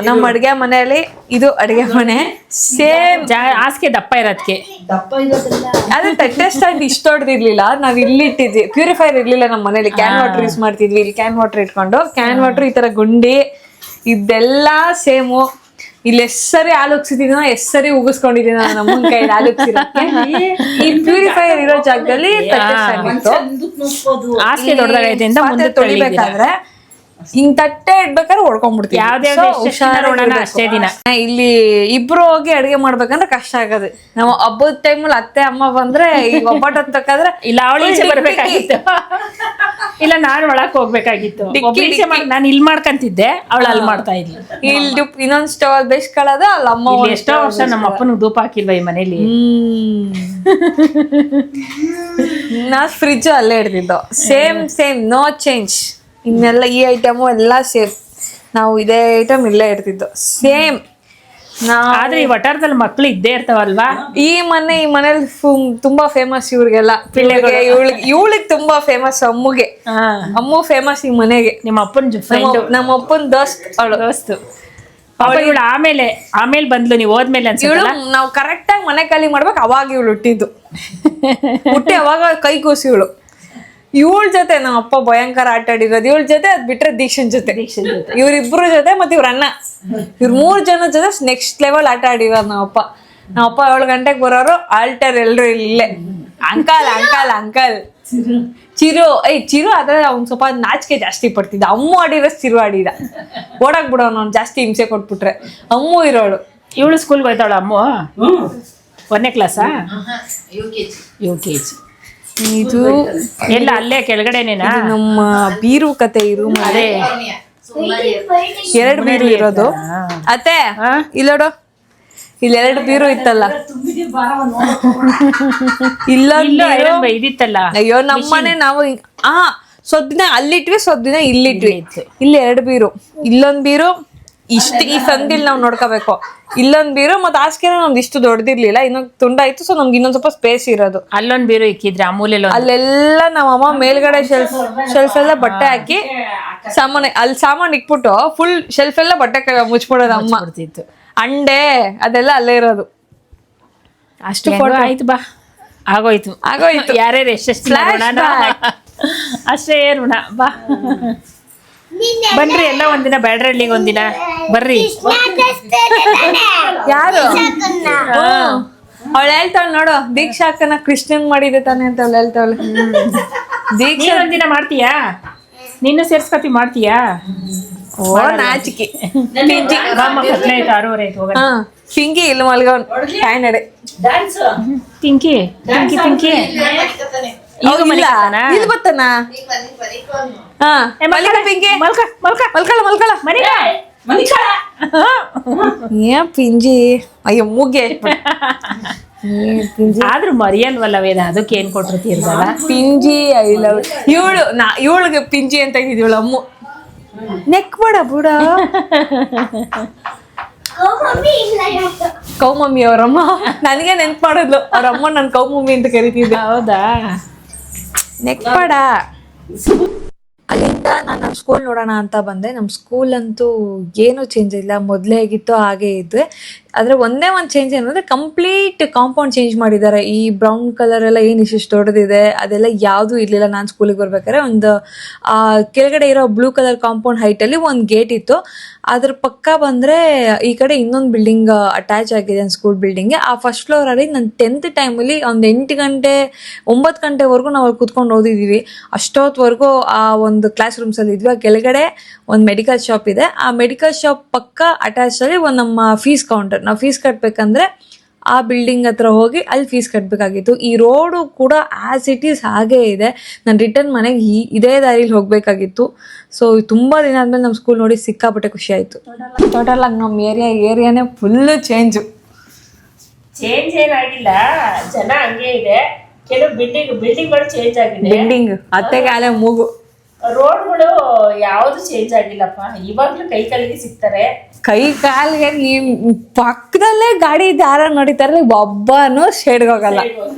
ನಮ್ಮ ಅಡ್ಗೆ ಮನೆಯಲ್ಲಿ ಇದು ಅಡ್ಗೆ ಮನೆ ಸೇಮ್. ಹಾಸಿಗೆ ದಪ್ಪ ಇರೋದಕ್ಕೆ ದಪ್ಪ ಇರೋದಿಲ್ಲ. ಅದೇ ತಟ್ಟೆ ಸ್ಟ್ಯಾಂಡ್ ಇಷ್ಟ ದೊಡ್ಡದಿರ್ಲಿಲ್ಲ. ನಾವ್ ಇಲ್ಲಿ ಇಟ್ಟಿದ್ವಿ. ಪ್ಯೂರಿಫೈರ್ ಇರ್ಲಿಲ್ಲ ನಮ್ಮ ಮನೇಲಿ. ಕ್ಯಾನ್ ವಾಟರ್ ಯೂಸ್ ಮಾಡ್ತಿದ್ವಿ. ಇಲ್ಲಿ ಕ್ಯಾನ್ ವಾಟರ್ ಇಟ್ಕೊಂಡು ಕ್ಯಾನ್ ವಾಟರ್ ಈ ತರ ಗುಂಡಿ ಇದೆಲ್ಲ ಸೇಮು. ಇಲ್ಲಿ ಎಷ್ಟರಿ ಹಾಲು ಉಗ್ಸಿದೀನೋ, ಎಷ್ಟರಿ ಉಗಿಸ್ಕೊಂಡಿದೀನೋ ನಮ್ಮನ್ ಕೈ ಹಾಲು ಉಗ್ಸಿರೋಕ್ಕೆ. ಈ ಪ್ಯೂರಿಫೈರ್ ಇರೋ ಜಾಗದಲ್ಲಿ ತಟ್ಟೆ ಸ್ಟ್ಯಾಂಡ್ ಇತ್ತು. ಹಾಸಿಗೆ ದೊಡ್ಡದಾಗೈತೆ ಅಂತ ಮುಂದೆ ತೊಳಿಬೇಕಾದ್ರೆ ಹಿಂಗ್ ತಟ್ಟೆ ಇಡ್ಬೇಕಾದ್ರೆ ಹೊಡ್ಕೊಂಡ್ಬಿಡ್ತೀವಿ. ಅಷ್ಟೇ ದಿನ ಇಲ್ಲಿ ಇಬ್ರು ಹೋಗಿ ಅಡಿಗೆ ಮಾಡ್ಬೇಕಂದ್ರೆ ಕಷ್ಟ ಆಗದು. ನಾವು ಹಬ್ಬದ ಟೈಮಲ್ಲಿ ಅತ್ತೆ ಅಮ್ಮ ಬಂದ್ರೆ ಈಗ ಒಬ್ಬಟ್ಟು ಹತ್ತಬೇಕಾದ್ರೆ ಇಲ್ಲ ಅವಳು ಈಚೆ ಬರ್ಬೇಕಾಗಿತ್ತು, ಇಲ್ಲ ನಾನು ಒಳಕ್ ಹೋಗ್ಬೇಕಾಗಿತ್ತು. ನಾನು ಇಲ್ಲಿ ಮಾಡ್ಕಂತಿದ್ದೆ, ಅವಳು ಅಲ್ಲಿ ಮಾಡ್ತಾ ಇದ್ಲು. ಇಲ್ಲಿ ಇನ್ನೊಂದ್ ಸ್ಟವ್ ಅಲ್ಲಿ ಬೇಯಿಸ್ಕೊಳ್ಳೋದು. ಅಲ್ಲಿ ಅಮ್ಮ ಎಷ್ಟೋ ವರ್ಷ ನಮ್ಮ ಅಪ್ಪನ ಧೂಪ ಹಾಕಿಲ್ವ ಈ ಮನೇಲಿ. ನಾ ಫ್ರಿಜ್ ಅಲ್ಲೇ ಹಿಡ್ದಿದ್ದು. Same same, no change. ಇನ್ನೆಲ್ಲ ಈ ಐಟಮು ಎಲ್ಲ ಸೇಮ್. ನಾವು ಇದೇ ಐಟಮ್ ಇಲ್ಲೇ ಇಡ್ತಿದ್ದು ಸೇಮ್. ಆದ್ರೆ ಈ ವಟಾರದಲ್ಲಿ ಮಕ್ಳು ಇದ್ದೇ ಇರ್ತಾವಲ್ವಾ. ಈ ಮನೇಲಿ ತುಂಬಾ ಫೇಮಸ್ ಇವ್ರಿಗೆಲ್ಲ. ಪಿಳ್ಳೆಗೆ ಇವಳಿಗೆ ತುಂಬಾ ಫೇಮಸ್. ಅಮ್ಮು ಫೇಮಸ್ ಈ ಮನೆಗೆ. ನಿಮ್ಮ ಅಪ್ಪನ ಫ್ರೆಂಡ್, ನಮ್ಮ ಅಪ್ಪನ ದೋಸ್ತು. ಇವಳು ಆಮೇಲೆ ಬಂದ್ಲು, ನೀವು ಹೋದ್ಮೇಲೆ ಅನ್ಸುತ್ತಲ್ಲ. ನಾವು ಕರೆಕ್ಟ್ ಆಗಿ ಮನೆ ಖಾಲಿ ಮಾಡ್ಬೇಕು ಅವಾಗ ಇವಳು ಹುಟ್ಟಿದ್ದು. ಹುಟ್ಟಿ ಅವಾಗ ಕೈ ಕೂಸಿ ಇವಳ ಜೊತೆ ನಮ್ಮ ಅಪ್ಪ ಭಯಂಕರ ಆಟ ಆಡಿರೋದು. ಇವಳ ಜೊತೆ ಅದ್ ಬಿಟ್ರೆ ದೀಕ್ಷನ್ ಜೊತೆ. ಇವ್ರಿಬ್ರು ಜೊತೆ ಮತ್ತೆ ಇವ್ರ ಅಣ್ಣ, ಇವ್ರ 3 ಜನ ಜೊತೆ ನೆಕ್ಸ್ಟ್ ಲೆವೆಲ್ ಆಟ ಆಡಿರೋದು ನಮ್ಮಪ್ಪ. 7 ಗಂಟೆಗೆ ಬರೋರು. ಆಲ್ಟರ್ ಎಲ್ರು ಇಲ್ಲೇ. ಅಂಕಲ್ ಚಿರು ಆದ್ರೆ ಅವ್ನ್ ಸ್ವಲ್ಪ ನಾಚಿಕೆ ಜಾಸ್ತಿ ಪಡ್ತಿದ್ದ. ಅಮ್ಮು ಆಡಿರೋ ಚಿರು ಆಡಿದ. ಓಡಾಕ್ ಬಿಡೋನು ಅವ್ನು ಜಾಸ್ತಿ ಹಿಂಸೆ ಕೊಟ್ಬಿಟ್ರೆ. ಅಮ್ಮು ಇರೋಳು. ಇವಳು ಸ್ಕೂಲ್ಗೆ ಹೋಯ್ತಾಳ ಅಮ್ಮು. 1ನೇ ಕ್ಲಾಸಾ? UKG. ಇದು ಎಲ್ಲ ಅಲ್ಲೇ ಕೆಳಗಡೆನೇನಾ? ನಮ್ಮ ಬೀರು ಕತೆ. ಇರು ಅದೇ 2 ಬೀರು ಇರೋದು. ಅತ್ತೆ ಇಲ್ಲೋಡು, ಇಲ್ಲಿ 2 ಬೀರು ಇತ್ತಲ್ಲ. ಇದಿತ್ತಲ್ಲ. ಅಯ್ಯೋ ನಮ್ಮನೆ ನಾವು ಸ್ವಲ್ಪ ದಿನ ಅಲ್ಲಿಟ್ವಿ, ಸ್ವಲ್ಪ ದಿನ ಇಲ್ಲಿಟ್ವಿ. ಇಲ್ಲಿ 2 ಬೀರು. ಇಲ್ಲೊಂದ್ ಬೀರು ಈ ಸಂದಿಲ್ ನಾವ್ ನೋಡ್ಕೋಬೇಕು. ಇಲ್ಲೊಂದ್ ಬೀರು ಮತ್ತೆ ಹಾಸಿಗೆ ನಮ್ದು ಇಷ್ಟು ದೊಡ್ಡದಿರ್ಲಿಲ್ಲ, ಇನ್ನೊಂದು ತುಂಡಾಯ್ತು. ಸೊ ನಮ್ಗೆ ಇನ್ನೊಂದ್ ಸ್ವಲ್ಪ ಸ್ಪೇಸ್ ಇರೋದು. ಅಲ್ಲೊಂದ್ ಬೀರು ಇಕ್ಕಿದ್ರೆ ಅಮೂಲ್ಯ. ಅಲ್ಲೆಲ್ಲ ನಮ್ಮಮ್ಮ ಮೇಲ್ಗಡೆ ಶೆಲ್ಫ್ ಎಲ್ಲ ಬಟ್ಟೆ ಹಾಕಿ ಸಾಮಾನ್ ಇಕ್ಬಿಟ್ಟು ಫುಲ್ ಶೆಲ್ಫ್ ಎಲ್ಲ ಬಟ್ಟೆ ಮುಚ್ಬಿಡೋದು ಅಮ್ಮ. ಅಂಡೆ ಅದೆಲ್ಲ ಅಲ್ಲೇ ಇರೋದು. ಅಷ್ಟು ಫೋಟೋ ಆಯ್ತು. ಬಾ ಆಗೋಯ್ತು. ಯಾರ್ಯಾರು ಎಷ್ಟೆಷ್ಟು ಅಷ್ಟೇ ಋಣ. ಬಾ ಬನ್ರಿ ಎಲ್ಲ ಒಂದಿನ. ಬ್ಯಾಡ್ರಳ್ಳಿಗೆ ಒಂದಿನ ಬರ್ರಿ. ಯಾರು ಅವಳು ಹೇಳ್ತಾಳ ನೋಡು, ದೀಕ್ಷಾ ಅಕ್ಕನ ಕೃಷ್ಣನ್ ಮಾಡಿದೆ ತಾನೆ ಅಂತ ಅವಳು ಹೇಳ್ತಾವಳೆ. ದೀಕ್ಷಾ ಒಂದಿನ ಮಾಡ್ತೀಯಾ? ನಿನ್ನ ಸೇರ್ಸ್ಕತಿ ಮಾಡ್ತೀಯಾ? ಓ ನಾಚಿಕೆ. ಪಿಂಕಿ ಇಲ್ಲಿ ಮಲ್ಗವನ್ ಫ್ಯಾನ್ ಎಡೆ. ಪಿಂಕಿ ಇಲ್ಲಿ ಬತ್ತಾನ. ಏನ್ ಪಿಂಜಿ, ಅಯ್ಯೋ ಮೂಗೆ. ಆದ್ರೂ ಮರಿಯಲ್ವಲ್ಲ ವೇದ, ಅದಕ್ಕೆ ಏನ್ ಕೊಟ್ರು ತೀರ್ದಲ್ಲ. ಪಿಂಜಿ ಐ ಲವ್. ಇವಳಿಗೆ ಪಿಂಜಿ ಅಂತ ಇದ್ದಿದ್ವಳು ಅಮ್ಮು. ನೆಕ್ ಬೇಡ ಬುಡ. ಕೌಮಮ್ಮಿ ಅವ್ರಮ್ಮ ನನಗೆ ನೆನ್ಪು ಮಾಡಿದ್ಲು. ಅವ್ರಮ್ಮ ನನ್ ಕೌಮಮ್ಮಿ ಅಂತ ಕರಿತಿದ್ದೆ. ಹೌದಾ? ನೆಕ್ ಬೇಡ. ಸ್ಕೂಲ್ ನೋಡೋಣ ಅಂತ ಬಂದೆ. ನಮ್ಮ ಸ್ಕೂಲ್ ಅಂತೂ ಏನೂ ಚೇಂಜ್ ಇಲ್ಲ, ಮೊದಲೇ ಹೇಗಿತ್ತೋ ಹಾಗೇ ಇದೆ. ಆದರೆ ಒಂದೇ ಒಂದು ಚೇಂಜ್ ಏನಂದರೆ ಕಂಪ್ಲೀಟ್ ಕಾಂಪೌಂಡ್ ಚೇಂಜ್ ಮಾಡಿದ್ದಾರೆ. ಈ ಬ್ರೌನ್ ಕಲರ್ ಎಲ್ಲ ಏನು ಇಷ್ಟು ದೊಡ್ಡದಿದೆ ಅದೆಲ್ಲ ಯಾವುದೂ ಇರಲಿಲ್ಲ ನಾನು ಸ್ಕೂಲಿಗೆ ಬರ್ಬೇಕಾದ್ರೆ. ಒಂದು ಕೆಳಗಡೆ ಇರೋ ಬ್ಲೂ ಕಲರ್ ಕಾಂಪೌಂಡ್ ಹೈಟಲ್ಲಿ ಒಂದು ಗೇಟ್ ಇತ್ತು. ಅದ್ರ ಪಕ್ಕ ಬಂದರೆ ಈ ಕಡೆ ಇನ್ನೊಂದು ಬಿಲ್ಡಿಂಗ್ ಅಟ್ಯಾಚ್ ಆಗಿದೆ ಸ್ಕೂಲ್ ಬಿಲ್ಡಿಂಗ್ಗೆ. ಆ ಫಸ್ಟ್ ಫ್ಲೋರಲ್ಲಿ ನಾನು 10th ಟೈಮಲ್ಲಿ ಒಂದು 8 ಗಂಟೆ 9 ಗಂಟೆವರೆಗೂ ನಾವು ಅಲ್ಲಿ ಕೂತ್ಕೊಂಡು ಓದಿದ್ದೀವಿ. ಅಷ್ಟೊತ್ತವರೆಗೂ ಆ ಒಂದು ಕ್ಲಾಸ್ ರೂಮ್ಸಲ್ಲಿ ಇದ್ವಿ. ಆ ಕೆಳಗಡೆ ಒಂದು ಮೆಡಿಕಲ್ ಶಾಪ್ ಇದೆ. ಆ ಮೆಡಿಕಲ್ ಶಾಪ್ ಪಕ್ಕ ಅಟ್ಯಾಚಲ್ಲಿ ಒಂದು ನಮ್ಮ ಫೀಸ್ ಕೌಂಟರ್. ನಾವು ಫೀಸ್ ಕಟ್ಟಬೇಕಂದ್ರೆ ಆ ಬಿಲ್ಡಿಂಗ್ ಹತ್ರ ಹೋಗಿ ಅಲ್ಲಿ ಫೀಸ್ ಕಟ್ಟಬೇಕಾಗಿತ್ತು. ಈ ರೋಡು ಕೂಡ ಆ್ಯಸ್ ಇಟ್ ಈಸ್ ಹಾಗೇ ಇದೆ. ನಾನು ರಿಟರ್ನ್ ಮನೆಗೆ ಇದೇ ದಾರಿಲಿ ಹೋಗಬೇಕಾಗಿತ್ತು. ಸೊ ತುಂಬ ದಿನ ಆದಮೇಲೆ ನಮ್ಮ ಸ್ಕೂಲ್ ನೋಡಿ ಸಿಕ್ಕಾಪಟ್ಟೆ ಖುಷಿ ಆಯಿತು. ಟೋಟಲ್ ಆಗಿ ನಮ್ಮ ಏರಿಯಾನೇ ಫುಲ್ಲು ಚೇಂಜ್ ಏನಾಗಿಲ್ಲ, ಜನ ಹಂಗೆ ಇದೆ. ಕೆಲವು ಬಿಲ್ಡಿಂಗ್ಗಳು ಚೇಂಜ್ ಆಗಿದೆ. ಬಿಲ್ಡಿಂಗ್ ಅತ್ತೆಗೆ ಆಲೆ ಮೂಗು. ರೋಡ್ಗಳು ಯಾವುದು ಚೇಂಜ್ ಆಗಿಲ್ಲಪ್ಪ. ಇವಾಗ್ಲೂ ಕೈ ಕಾಲಿಗೆ ಸಿಗ್ತಾರೆ. ಕೈ ಕಾಲಿಗೆ ನೀವು ಪಕ್ಕದಲ್ಲೇ ಗಾಡಿ ದಾರ ನೋಡಿತಾರೆ, ಒಬ್ಬನೂ ಶೇಡ್ಗೆ ಹೋಗಲ್ಲ.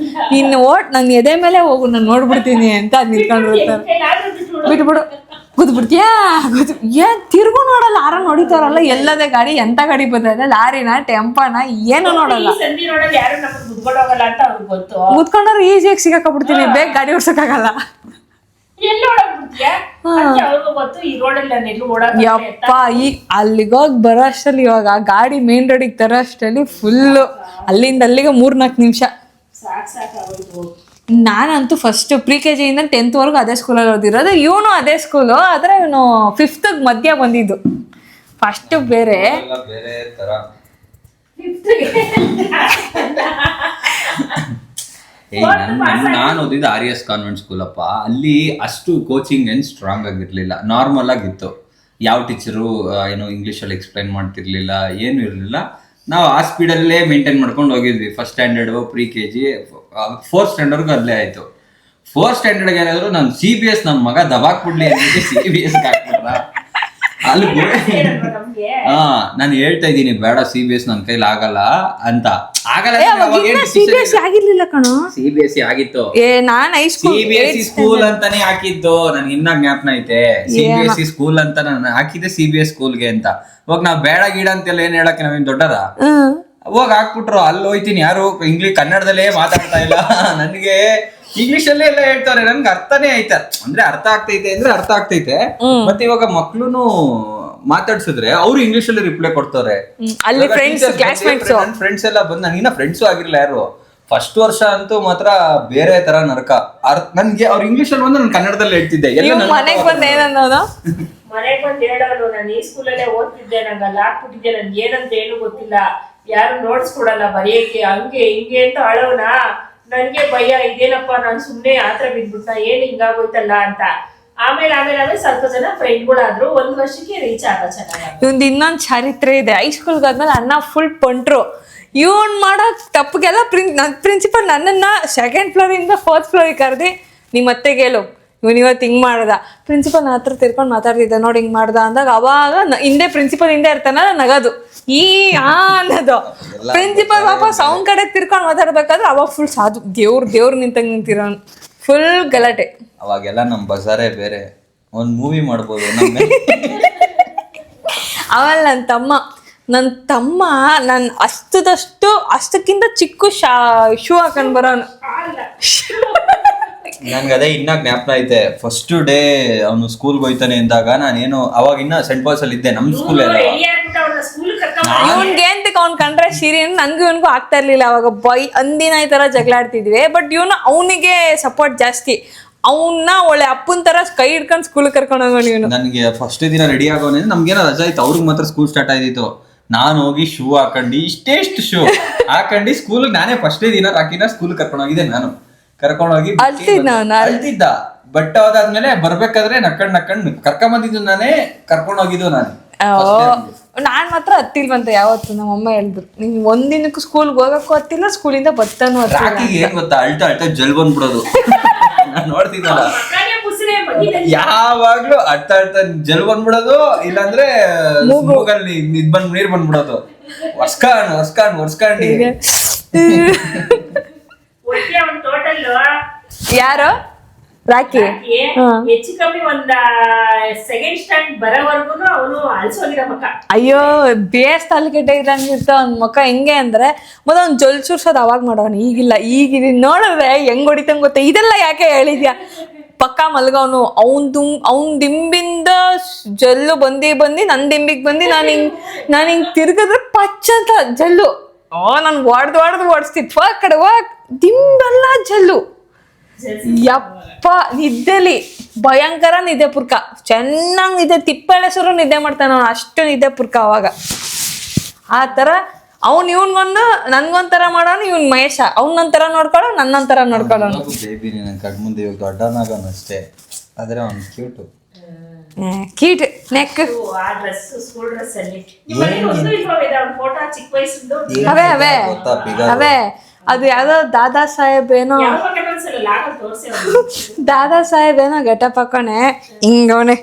ಇನ್ನು ನನ್ನ ಎದೆ ಮೇಲೆ ಹೋಗು, ನಾನು ನೋಡ್ಬಿಡ್ತೀನಿ ಅಂತ ಅದು ನಿಂತ್ಕೊಂಡಿರ್ತಾರೆ. ಬಿಟ್ಬಿಡು, ಕೂತ್ಬಿಡ್ತೀಯಾ ಏನ್ ತಿರ್ಗು ನೋಡಲ್ಲ. ಆರ ನೋಡಿತಾರಲ್ಲ ಎಲ್ಲದೇ ಗಾಡಿ, ಎಂತ ಗಾಡಿ ಬಂದ್ರೆ ಲಾರಿನ ಟೆಂಪನ ಏನು ನೋಡಲ್ಲ. ಕೂತ್ಕೊಂಡ್ರೆ ಈಸಿಯಾಗಿ ಸಿಗಾಕೊಂಡ್ಬಿಡ್ತೀನಿ, ಬೇಗ ಗಾಡಿ ಓಡ್ಸಕ್ಕಾಗಲ್ಲ. ಯಪ್ಪ ಈ ಅಲ್ಲಿಗೋಗಿ ಬರೋ ಅಷ್ಟರಲ್ಲಿ ಇವಾಗ ಗಾಡಿ ಮೇನ್ ರೋಡಿಗೆ ತರೋ ಅಷ್ಟರಲ್ಲಿ ಫುಲ್ಲು ಅಲ್ಲಿಂದ ಅಲ್ಲಿಗೆ 3-4 ನಿಮಿಷ. ನಾನಂತೂ ಫಸ್ಟ್ pre-KG ಇಂದ 10th ವರೆಗೂ ಅದೇ ಸ್ಕೂಲಲ್ಲಿ ಓದಿರೋದು. ಇವನು ಅದೇ ಸ್ಕೂಲು, ಆದರೆ ಇವನು 5th ಮಧ್ಯ ಬಂದಿದ್ದು. ಫಸ್ಟ್ ಬೇರೆ ನಾನು ಓದಿದ್ದು RS ಕಾನ್ವೆಂಟ್ ಸ್ಕೂಲ್ ಅಪ್ಪ. ಅಲ್ಲಿ ಅಷ್ಟು ಕೋಚಿಂಗ್ ಏನು ಸ್ಟ್ರಾಂಗ್ ಆಗಿರ್ಲಿಲ್ಲ, ನಾರ್ಮಲ್ ಆಗಿತ್ತು. ಯಾವ ಟೀಚರು ಏನೋ ಇಂಗ್ಲೀಷಲ್ಲಿ ಎಕ್ಸ್ಪ್ಲೈನ್ ಮಾಡ್ತಿರ್ಲಿಲ್ಲ, ಏನು ಇರಲಿಲ್ಲ. ನಾವು ಆ ಸ್ಪೀಡಲ್ಲೇ ಮೇಂಟೈನ್ ಮಾಡ್ಕೊಂಡು ಹೋಗಿದ್ವಿ. ಫಸ್ಟ್ ಸ್ಟ್ಯಾಂಡರ್ಡ್ pre-KG 4th ಸ್ಟ್ಯಾಂಡರ್ಡ್ಗೂ ಅಲ್ಲೇ ಆಯ್ತು. 4th ಸ್ಟ್ಯಾಂಡರ್ಡ್ಗೆ ಏನಾದ್ರು ನಾನು CBS ನನ್ನ ಮಗ ದಬಾಕ್ಬಿಡ್ಲಿ ಅಂತ CBS ಹಾಕ್ಬಿಟ್ರ. ಅಲ್ಲಿ ನಾನು ಹೇಳ್ತಾ ಇದ್ದೀನಿ ಬೇಡ CBS ನನ್ನ ಕೈಲಿ ಆಗಲ್ಲ ಅಂತ. ಆಗಿರ್ಲಿಲ್ಲ ಕಣೋ, CBSE ಆಗಿತ್ತು. CBSE ಸ್ಕೂಲ್ ಅಂತಾನೆ ಹಾಕಿದ್ದು, ನನ್ಗೆ ಇನ್ನ ಜ್ಞಾಪನ ಐತೆ. CBSE ಸ್ಕೂಲ್ ಅಂತ ನಾನು ಹಾಕಿದ್ದೆ CBS ಸ್ಕೂಲ್ಗೆ ಅಂತ. ಇವಾಗ ನಾವ್ ಬೇಡ ಗೀಡ ಅಂತೆಲ್ಲ ಏನ್ ಹೇಳಕ್ಕೆ ನಾವೇನ್ ದೊಡ್ಡದ, ಹೋಗಿ ಹಾಕ್ಬಿಟ್ರು. ಅಲ್ಲಿ ಹೋಯ್ತೀನಿ, ಯಾರು ಕನ್ನಡದಲ್ಲೇ ಮಾತಾಡ್ತಾ ಇಲ್ಲ. ನನ್ಗೆ ಇಂಗ್ಲಿಷ್ ಅಲ್ಲೇ ಎಲ್ಲ ಹೇಳ್ತಾರೆ, ನನ್ಗೆ ಅರ್ಥನೇ ಆಯ್ತಾ. ಅಂದ್ರೆ ಅರ್ಥ ಆಗ್ತೈತೆ ಅಂದ್ರೆ ಅರ್ಥ ಆಗ್ತೈತೆ. ಮತ್ತೆ ಇವಾಗ ಮಕ್ಳುನು ಮಾತಾಡ್ಸಿದ್ರೆ ಅವ್ರು ಇಂಗ್ಲಿಷ್ ಅಲ್ಲಿ ರಿಪ್ಲೈ ಕೊಡ್ತಾರೆ. ಫ್ರೆಂಡ್ಸ್ ಎಲ್ಲ ಬಂದ್ ನನಗಿನ್ನ ಫ್ರೆಂಡ್ಸು ಆಗಿರ್ಲಿಲ್ಲ ಯಾರು. ಫಸ್ಟ್ ವರ್ಷ ಅಂತೂ ಮಾತ್ರ ಬೇರೆ ತರ ನರಕ. ನನ್ಗೆ ಅವ್ರು ಇಂಗ್ಲಿಷ್ ಅಲ್ಲಿ ಬಂದು ನಾನು ಕನ್ನಡದಲ್ಲಿ ಹೇಳ್ತಿದ್ದೆ. ಮನೆಗ್ ಬಂದ್ ಹೇಳೋರು, ನಾನು ಈ ಸ್ಕೂಲಲ್ಲೇ ಓದ್ತಿದ್ದೆ, ನಂಗೆ ಅಲ್ಲಿ ಹಾಕ್ಬಿಟ್ಟಿದ್ದೆ, ನನ್ಗೆ ಏನಂತ ಏನು ಗೊತ್ತಿಲ್ಲ, ಯಾರು ನೋಟ್ಸ್ ಕೊಡಲ್ಲ ಬರೆಯಕ್ಕೆ, ಹಂಗೆ ಹಿಂಗೆ ಅಂತ ಅಳೋನಾ. ನನ್ಗೆ ಭಯ, ಇದೇನಪ್ಪ ನಾನು ಸುಮ್ನೆ ಆತರ ಬಿದ್ಬಿಟ್ಟ, ಏನ್ ಹಿಂಗಾಗೋಯ್ತಲ್ಲ ಅಂತ. ಆಮೇಲೆ ಸ್ವಲ್ಪ ಜನ ಫ್ರೆಂಡ್ಗಳಾದ್ರು. 1 ವರ್ಷಕ್ಕೆ ರೀಚ್ ಆಗ ಚೆನ್ನಾಗಿ. ಇವಂದು ಇನ್ನೊಂದು ಚರಿತ್ರೆ ಇದೆ. ಹೈಸ್ಕೂಲ್ಗೆ ಆದ್ಮೇಲೆ ಅಣ್ಣ ಫುಲ್ ಪಂಟ್ರು. ಇವನ್ ಮಾಡೋ ತಪ್ಪಿಗೆಲ್ಲ ಪ್ರಿನ್ಸಿಪಲ್ ನನ್ನನ್ನ 2nd ಫ್ಲೋರಿಂದ 4th ಫ್ಲೋರಿಗೆ ಕರೆದಿ ನಿಮ್ಮ ಅತ್ತೆಗೆ ಹೇಳು ಇವನ್ ಇವತ್ತು ಹಿಂಗ್ ಮಾಡ್ದ. ಪ್ರಿನ್ಸಿಪಲ್ ನನ್ನ ಹತ್ರ ತಿರ್ಕೊಂಡು ಮಾತಾಡ್ತಿದ್ದೆ, ನೋಡಿ ಹಿಂಗ್ ಮಾಡ್ದ ಅಂದಾಗ ಅವಾಗ ಹಿಂದೆ ಪ್ರಿನ್ಸಿಪಲ್ ಹಿಂದೆ ಇರ್ತಾನಲ್ಲ ನಗದು ಅನ್ನೋದು. ಪ್ರಿನ್ಸಿಪಲ್ ವಾಪಸ್ ಅವನ್ ಕಡೆ ತಿರ್ಕೊಂಡು ಮಾತಾಡ್ಬೇಕಾದ್ರೆ ಅವಾಗ ಫುಲ್ ಸಾಧು ದೇವ್ರು ನಿಂತಂಗ್ ನಿಂತಿರೋ ಫುಲ್ ಗಲಾಟೆ. ಅವಾಗೆಲ್ಲ ನಮ್ ಬಜಾರೇ ಬೇರೆ. ಒಂದ್ ಮೂವಿ ಮಾಡ್ಬೋದು. ಆಮೇಲೆ ನನ್ನ ತಮ್ಮ ನಾನು ಅಷ್ಟಕ್ಕಿಂತ ಚಿಕ್ಕ ಶೂ ಹಾಕೊಂಡ್ ಬರೋನು. ನನ್ಗೆ ಅದೇ ಇನ್ನ ಜ್ಞಾಪನ ಐತೆ. ಫಸ್ಟ್ ಡೇ ಅವನು ಸ್ಕೂಲ್ಗೆ ಹೋಯ್ತಾನೆ ಅಂದಾಗ ನಾನೇನು ಅವಾಗ ಇನ್ನ ಸೆಂಟ್ ಪಾಲ್ಸ್ ಅಲ್ಲಿ ಇದ್ದೆ. ನಮ್ ಸ್ಕೂಲ್ ಇವನ್ಗೆ ಅಂತ ಅವ್ನ್ ಕಂಡ್ರೆ ಸೀರಿಯನ್ ನನ್ಗೂ ಇವನ್ಗೂ ಆಗ್ತಾ ಇರ್ಲಿಲ್ಲ. ಅವಾಗ ಅಂದಿನ ಈ ತರ ಜಗಳಾಡ್ತಿದ್ವಿ. ಬಟ್ ಇವನು ಅವನಿಗೆ ಸಪೋರ್ಟ್ ಜಾಸ್ತಿ. ಅವನ್ನ ಒಳ್ಳೆ ಅಪ್ಪನ ತರ ಕೈ ಹಿಡ್ಕೊಂಡು ಸ್ಕೂಲ್ ಕರ್ಕೊಂಡು ಹೋಗೋಣ ಇವನು. ನನ್ಗೆ ಫಸ್ಟ್ ದಿನ ರೆಡಿ ಆಗೋನೆ ನಮ್ಗೇನೋ ರಜಾ ಇತ್ತು, ಅವ್ರಿಗೆ ಮಾತ್ರ ಸ್ಕೂಲ್ ಸ್ಟಾರ್ಟ್ ಆಯ್ತಿತ್ತು. ನಾನು ಹೋಗಿ ಶೂ ಹಾಕೊಂಡು ಇಷ್ಟೇಷ್ಟು ಶೂ ಹಾಕೊಂಡು ಸ್ಕೂಲ್ ನಾನೇ ಫಸ್ಟ್ ದಿನ ರಾಕಿನ ಸ್ಕೂಲ್ ಕರ್ಕೊಂಡೋಗಿದ್ದೆ. ನಾನು ಕರ್ಕೊಂಡೋಗಿ ಅಳ್ತಿದ್ದ. ಬಟ್ ಅದಾದ್ಮೇಲೆ ಬರ್ಬೇಕಾದ್ರೆ ನಕ್ಕಂಡ್ ಕರ್ಕೊಂಬಂದಿದ್ದು ನಾನೇ, ಕರ್ಕೊಂಡೋಗಿದ್ದು ನಾನು. ನಾನ್ ಮಾತ್ರ ಹತ್ತಿಲ್ವಂತ ಯಾವತ್ತು. ನಮ್ಮಮ್ಮ ಹೇಳಿದ್ರು ನಿಂಗೆ ಒಂದಿನಕ್ಕೂ ಸ್ಕೂಲ್ಗೆ ಹೋಗಕ್ಕೂ ಹತ್ತಿಲ್ಲ, ಸ್ಕೂಲಿಂದ ಬತ್ತಾನು ರಾಕಿಗೆ ಏನ್ ಗೊತ್ತಾ, ಅಳ್ತಾ ಜಲ್ ಬಂದ್ಬಿಡೋದು. ನಾನ್ ನೋಡ್ತಿದ್ದಲ್ಲ, ಯಾವಾಗ್ಲೂ ಅಳ್ತಾ ಜಲ್ ಬಂದ್ಬಿಡೋದು, ಇಲ್ಲಾಂದ್ರೆ ಮೂಗಲ್ಲಿ ನೀರ್ ಬಂದ್ಬಿಡೋದು. ಒರ್ಸ್ಕೊಂಡು ಯಾರು ರಾಕಿ ಹೆಚ್ಚು ಕಮ್ಮಿ ಒಂದ ಸೆಕೆಂಡ್ ಸ್ಟ್ಯಾಂಡ್ ಬರೋವರೆಗೂ ಅವನು ಅಳ್ಸೋಗಿರ ಮಕ್ಕ. ಅಯ್ಯೋ ಬೇಸ್ ತಾಲಿಕೆಟ್ಟೆ ಇರಂಗಿರ್ತ ಅವ್ನ ಮುಖ ಹೆಂಗೆ ಅಂದ್ರೆ ಮೊದಲ ಅವ್ನು ಜೊಲ್ ಚೂರ್ಸೋದು ಅವಾಗ ಮಾಡೋನು, ಈಗಿಲ್ಲ. ಈಗ ನೋಡಿದ್ರೆ ಹೆಂಗ್ ಹೊಡಿತಂಗ್ ಗೊತ್ತ. ಇದೆಲ್ಲ ಯಾಕೆ ಹೇಳಿದ್ಯಾ? ಪಕ್ಕ ಮಲ್ಗವನು. ಅವ್ನ್ ದಿಂಬಿಂದ ಜಲ್ಲು ಬಂದಿ ನನ್ ದಿಂಬಿಗೆ ಬಂದು ನಾನು ಹಿಂಗ್ ತಿರ್ಗಿದ್ರೆ ಪಚ್ಚಂತ ಜಲ್ಲು. ನನ್ ಹೊಡ್ದು ಓಡಿಸ್ತಿತ್ತು ಆ ಕಡೆ ದಿಂಬೆಲ್ಲ ಜಲ್ಲು. ಯಪ್ಪ ನಿದ್ದೆಲಿ ಭಯಂಕರ ನಿದ್ದೆ ಪುರ್ಕ, ಚೆನ್ನಾಗಿ ನಿದ್ದೆ, ತಿಪ್ಪೆಳೆಸರು ನಿದ್ದೆ ಮಾಡ್ತಾನ ಅವ್ನು, ಅಷ್ಟು ನಿದ್ದೆ ಪುರ್ಕ ಅವಾಗ. ಆ ಥರ ಅವ್ನು ಇವ್ನಿಗೊಂದು ನನ್ಗೊಂಥರ ಮಾಡೋನು, ಇವ್ನ್ ಮಹೇಶ ಅವ್ನೊಂಥರ ನೋಡ್ಕೊಳ್ಳೋ, ನನ್ನೊಂಥರ ನೋಡ್ಕೊಳ್ಳೋನು. ಬೇಬಿ ನೀನು ಕಣ್ಮುಂದೆ ಇವಾಗ ದೊಡ್ಡವನಾಗೋನು ಅಷ್ಟೇ, ಆದರೆ ಅವ್ನು ಕ್ಯೂಟು. ಕೀಟ್ ನೆಕ್ ಆ ಡ್ರೆಸ್ ಸ್ಕೂಲ್ ಡ್ರೆಸ್ ಅಲ್ಲಿ ಫೋಟೋ ಚಿಕ್ಕ ವಯಸ್ಸಿಂದು ಅವೇ ಅದು ಯಾವ್ದೋ ದಾದಾ ಸಾಹೇಬ್ ಏನೋ ಗೆಟಪ್ ಹಾಕೋಣೆ ಹಿಂಗವನೆ.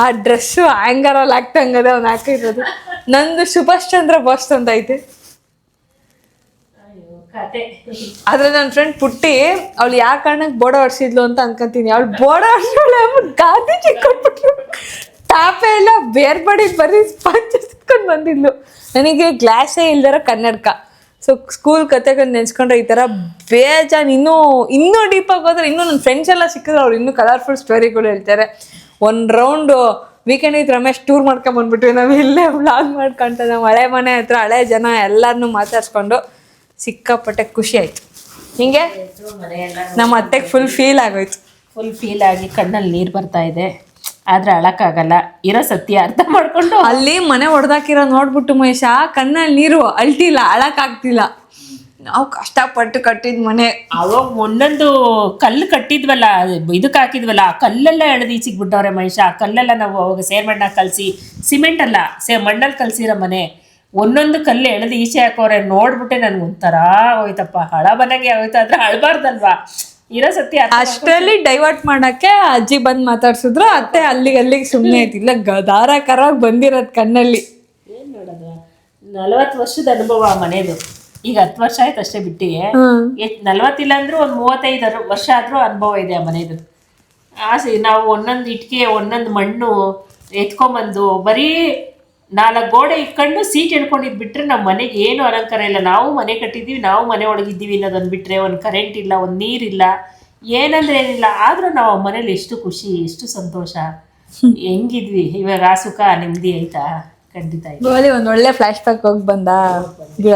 ಆ ಡ್ರೆಸ್ಸು ಹ್ಯಾಂಗರಲ್ಲಿ ಹಾಕ್ತಂಗದ ಅವ್ನು ಹಾಕಿರೋದು. ನಂದು ಸುಭಾಷ್ ಚಂದ್ರ ಬೋಸ್ ಅಂತ ಐತೆ. ಆದ್ರೆ ನನ್ನ ಫ್ರೆಂಡ್ ಪುಟ್ಟಿ ಅವಳು ಯಾವ ಕಾರಣಕ್ಕೆ ಬೋರ್ಡ ಹೊಡ್ಸಿದ್ಲು ಅಂತ ಅನ್ಕೊಂತೀನಿ. ಅವಳು ಬೋರ್ಡ ಹೊಡ್ಸೋಳೆ ಗಾಂಧಿ ಚಿಕ್ಕೊಟ್ಬಿಟ್ರು. ಟಾಪೆ ಎಲ್ಲ ಬೇರ್ಪಡಿ ಬರೀ ಸ್ಪಂಜ್ ಸಿಕ್ಕೊಂಡು ಬಂದಿದ್ಲು. ನನಗೆ ಗ್ಲಾಸೇ ಇಲ್ದಿರೋ ಕನ್ನಡಕ. ಸೊ ಸ್ಕೂಲ್ ಕತೆಗಳು ನೆನ್ಸ್ಕೊಂಡ್ರೆ ಈ ಥರ ಬೇಜಾನ್. ಇನ್ನೂ ಡೀಪಾಗಿ ಹೋದ್ರೆ ಇನ್ನೂ ನನ್ನ ಫ್ರೆಂಡ್ಸ್ ಎಲ್ಲ ಸಿಕ್ಕಿದ್ರೆ ಅವ್ರು ಇನ್ನೂ ಕಲರ್ಫುಲ್ ಸ್ಟೋರಿಗಳು ಹೇಳ್ತಾರೆ. ಒಂದು round weekend with Ramesh tour ಮಾಡ್ಕೊಂಬಂದ್ಬಿಟ್ವಿ ನಾವು. ಇಲ್ಲೇ ವ್ಲಾಗ್ ಮಾಡ್ಕೊಂತ ನಾವು ಹಳೆ ಮನೆ ಹತ್ರ ಹಳೆ ಜನ ಎಲ್ಲರನ್ನೂ ಮಾತಾಡ್ಸ್ಕೊಂಡು ಸಿಕ್ಕಾಪಟ್ಟೆ ಖುಷಿ ಆಯ್ತು. ಹಿಂಗೆ ನಮ್ಮ ಅತ್ತೆಗೆ ಫುಲ್ ಫೀಲ್ ಆಗೋಯ್ತು. ಫುಲ್ ಫೀಲ್ ಆಗಿ ಕಣ್ಣಲ್ಲಿ ನೀರು ಬರ್ತಾ ಇದೆ. ಆದ್ರೆ ಅಳಕ್ಕಾಗಲ್ಲ, ಇರೋ ಸತ್ಯ ಅರ್ಥ ಮಾಡ್ಕೊಂಡು. ಅಲ್ಲಿ ಮನೆ ಹೊಡೆದಾಕಿರೋ ನೋಡ್ಬಿಟ್ಟು ಮಹೇಶ ಕಣ್ಣಲ್ಲಿ ನೀರು ಅಳ್ತಿಲ್ಲ, ಅಳಕ್ಕಾಗ್ತಿಲ್ಲ. ನಾವು ಕಷ್ಟಪಟ್ಟು ಕಟ್ಟಿದ ಮನೆ. ಅವಾಗ ಒಂದೊಂದು ಕಲ್ಲು ಕಟ್ಟಿದ್ವಲ್ಲ, ಇದಕ್ಕೆ ಹಾಕಿದ್ವಲ್ಲ, ಆ ಕಲ್ಲೆಲ್ಲ ಎಳೆದು ಈಚಿಗೆ ಬಿಟ್ಟವ್ರೆ ಮಹೇಶ. ಆ ಕಲ್ಲೆಲ್ಲ ನಾವು ಅವಾಗ ಸೇರ್ಮಣ್ಣಾಗ ಕಲಸಿ, ಸಿಮೆಂಟ್ ಅಲ್ಲ ಮಣ್ಣಲ್ಲಿ ಕಲಸಿರೋ ಮನೆ, ಒಂದೊಂದು ಕಲ್ಲು ಎಳೆದು ಈಚೆ ಹಾಕೋರೆ. ನೋಡ್ಬಿಟ್ಟೆ ನನ್ಗೆ ಒಂಥರ ಹೋಯ್ತಪ್ಪ, ಹಳ ಮನೆಗೆ ಹೋಯ್ತು. ಆದ್ರೆ ಅಳ್ಬಾರ್ದಲ್ವಾ, ಇರೋ ಸತ್ಯ. ಅಷ್ಟರಲ್ಲಿ ಡೈವರ್ಟ್ ಮಾಡಕ್ಕೆ ಅಜ್ಜಿ ಬಂದ್ ಮಾತಾಡ್ಸಿದ್ರು. ಅತ್ತೆ ಅಲ್ಲಿಗೆ ಸುಮ್ಮನೆ ಐತಿಲ್ಲ, ಧಾರಾಕಾರವಾಗಿ ಬಂದಿರೋದು ಕಣ್ಣಲ್ಲಿ. ಏನ್ ನೋಡೋದು, 40 ವರ್ಷದ ಅನುಭವ ಆ ಮನೆದು. ಈಗ 10 ವರ್ಷ ಆಯ್ತು ಅಷ್ಟೇ ಬಿಟ್ಟಿಗೆ. 40 ಇಲ್ಲ ಅಂದ್ರೂ ಒಂದು 35 ವರ್ಷ ಆದ್ರೂ ಅನುಭವ ಇದೆ ಆ ಮನೆದು. ನಾವು ಒಂದೊಂದು ಇಟ್ಕೆ ಒಂದೊಂದು ಮಣ್ಣು ಎತ್ಕೊಂಬಂದು ಬರೀ 4 ಗೋಡೆ ಇಟ್ಕೊಂಡು ಸೀಟ್ ಹಿಡ್ಕೊಂಡಿದ್ ಬಿಟ್ರೆ ನಮ್ಮ ಮನೆಗೆ ಏನು ಅಲಂಕಾರ ಇಲ್ಲ. ನಾವು ಮನೆ ಕಟ್ಟಿದ್ದೀವಿ, ನಾವು ಮನೆ ಒಳಗಿದ್ದೀವಿ ಅನ್ನೋದನ್ನ ಬಿಟ್ರೆ ಒಂದು ಕರೆಂಟ್ ಇಲ್ಲ, ಒಂದು ನೀರಿಲ್ಲ, ಏನಂದ್ರೆ ಏನಿಲ್ಲ. ಆದ್ರೂ ನಾವು ಮನೇಲಿ ಎಷ್ಟು ಖುಷಿ, ಎಷ್ಟು ಸಂತೋಷ, ಹೆಂಗಿದ್ವಿ. ಇವಾಗ ಆ ಸುಖ ನೆಮ್ಮದಿ ಆಯ್ತಾ? ಖಂಡಿತ ಗೋಲಿ ಒಂದ್ ಒಳ್ಳೆ ಫ್ಲಾಶ್ ಬ್ಯಾಕ್ ಹೋಗಿ ಬಂದ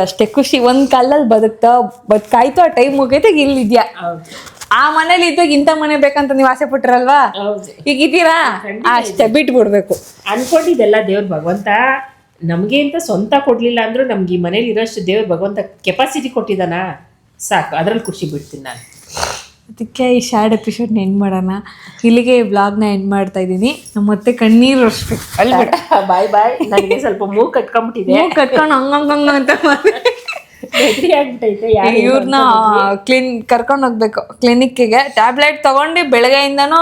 ಅಷ್ಟೇ ಖುಷಿ. ಒಂದ್ ಕಾಲಲ್ಲಿ ಬದುಕಾಯ್ತು, ಆ ಟೈಮ್ ಮುಗೈತೆ, ಇಲ್ಲಿದ್ಯಾ. ಆ ಮನೇಲಿ ಇದ್ದಾಗ ಇಂಥ ಮನೆ ಬೇಕಂತ ನೀವು ಆಸೆ ಪಟ್ಟಿರಲ್ವಾ, ಈಗ ಇದ್ದೀರಾ, ಅಷ್ಟೇ ಬಿಟ್ಬಿಡ್ಬೇಕು. ಅನ್ಕೊಂಡಿದ್ದೆಲ್ಲ ದೇವ್ರ ಭಗವಂತ ನಮ್ಗೆ ಅಂತ ಸ್ವಂತ ಕೊಡ್ಲಿಲ್ಲ ಅಂದ್ರೂ ನಮ್ಗೆ ಈ ಮನೇಲಿ ಇರೋಷ್ಟು ದೇವ್ರ ಭಗವಂತ ಕೆಪಾಸಿಟಿ ಕೊಟ್ಟಿದ್ದಾನ, ಸಾಕು. ಅದ್ರಲ್ಲಿ ಖುಷಿ ಬಿಡ್ತೀನಿ ನಾನು. ಅದಕ್ಕೆ ಈ ಶಾರ್ಟ್ ಎಪಿಸೋಡ್ನ ಎಂಡ್ ಮಾಡೋಣ. ಇಲ್ಲಿಗೆ ವ್ಲಾಗ್ನ ಎಂಡ್ ಮಾಡ್ತಾ ಇದ್ದೀನಿ. ನಮ್ಮ ಮತ್ತೆ ಕಣ್ಣೀರು ಒರೆಸ್ಬೇಕು. ಬಾಯ್ ಬಾಯ್. ನನಗೆ ಸ್ವಲ್ಪ ಮೂಗು ಕಟ್ಕೊಂಡ್ಬಿಟ್ಟಿದೆ, ಕಟ್ಕೊಂಡು ಹಂಗಂಗ ಅಂತ ಇವ್ರನ್ನ ಕರ್ಕೊಂಡು ಹೋಗ್ಬೇಕು ಕ್ಲಿನಿಕ್ಕಿಗೆ. ಟ್ಯಾಬ್ಲೆಟ್ ತಗೊಂಡು ಬೆಳಗ್ಗೆಯಿಂದನೂ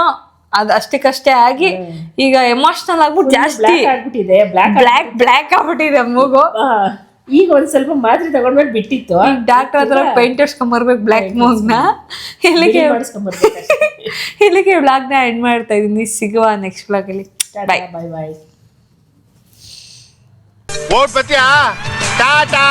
ಅದು ಅಷ್ಟಕ್ಕಷ್ಟೇ ಆಗಿ ಈಗ ಎಮೋಷನಲ್ ಆಗ್ಬಿಟ್ಟು ಜಾಸ್ತಿ ಆಗ್ಬಿಟ್ಟಿದೆ, ಬ್ಲ್ಯಾಕ್ ಆಗ್ಬಿಟ್ಟಿದೆ ಮೂಗು. ಈಗ ಒಂದ್ ಸ್ವಲ್ಪ ಮಾತ್ರೆ ತಗೊಂಡ್ಮೇಲೆ ಬಿಟ್ಟಿತ್ತು. ಡಾಕ್ಟರ್ ಹತ್ರ ಪೇಂಟ್ ಹಚ್ಕೊಂಬರ್ಬೇಕು ಬ್ಲ್ಯಾಕ್ ಮೂಗ್ನ. ಇಲ್ಲಿಗೆ ವ್ಲಾಗ್ನ ಎಂಡ್ ಮಾಡ್ತಾ ಇದೀನಿ. ಸಿಗುವ ನೆಕ್ಸ್ಟ್ ವ್ಲಾಗಲ್ಲಿ. ಬಾಯ್ ಬಾಯ್ ಬಾಯ್. ಟಾಟಾ.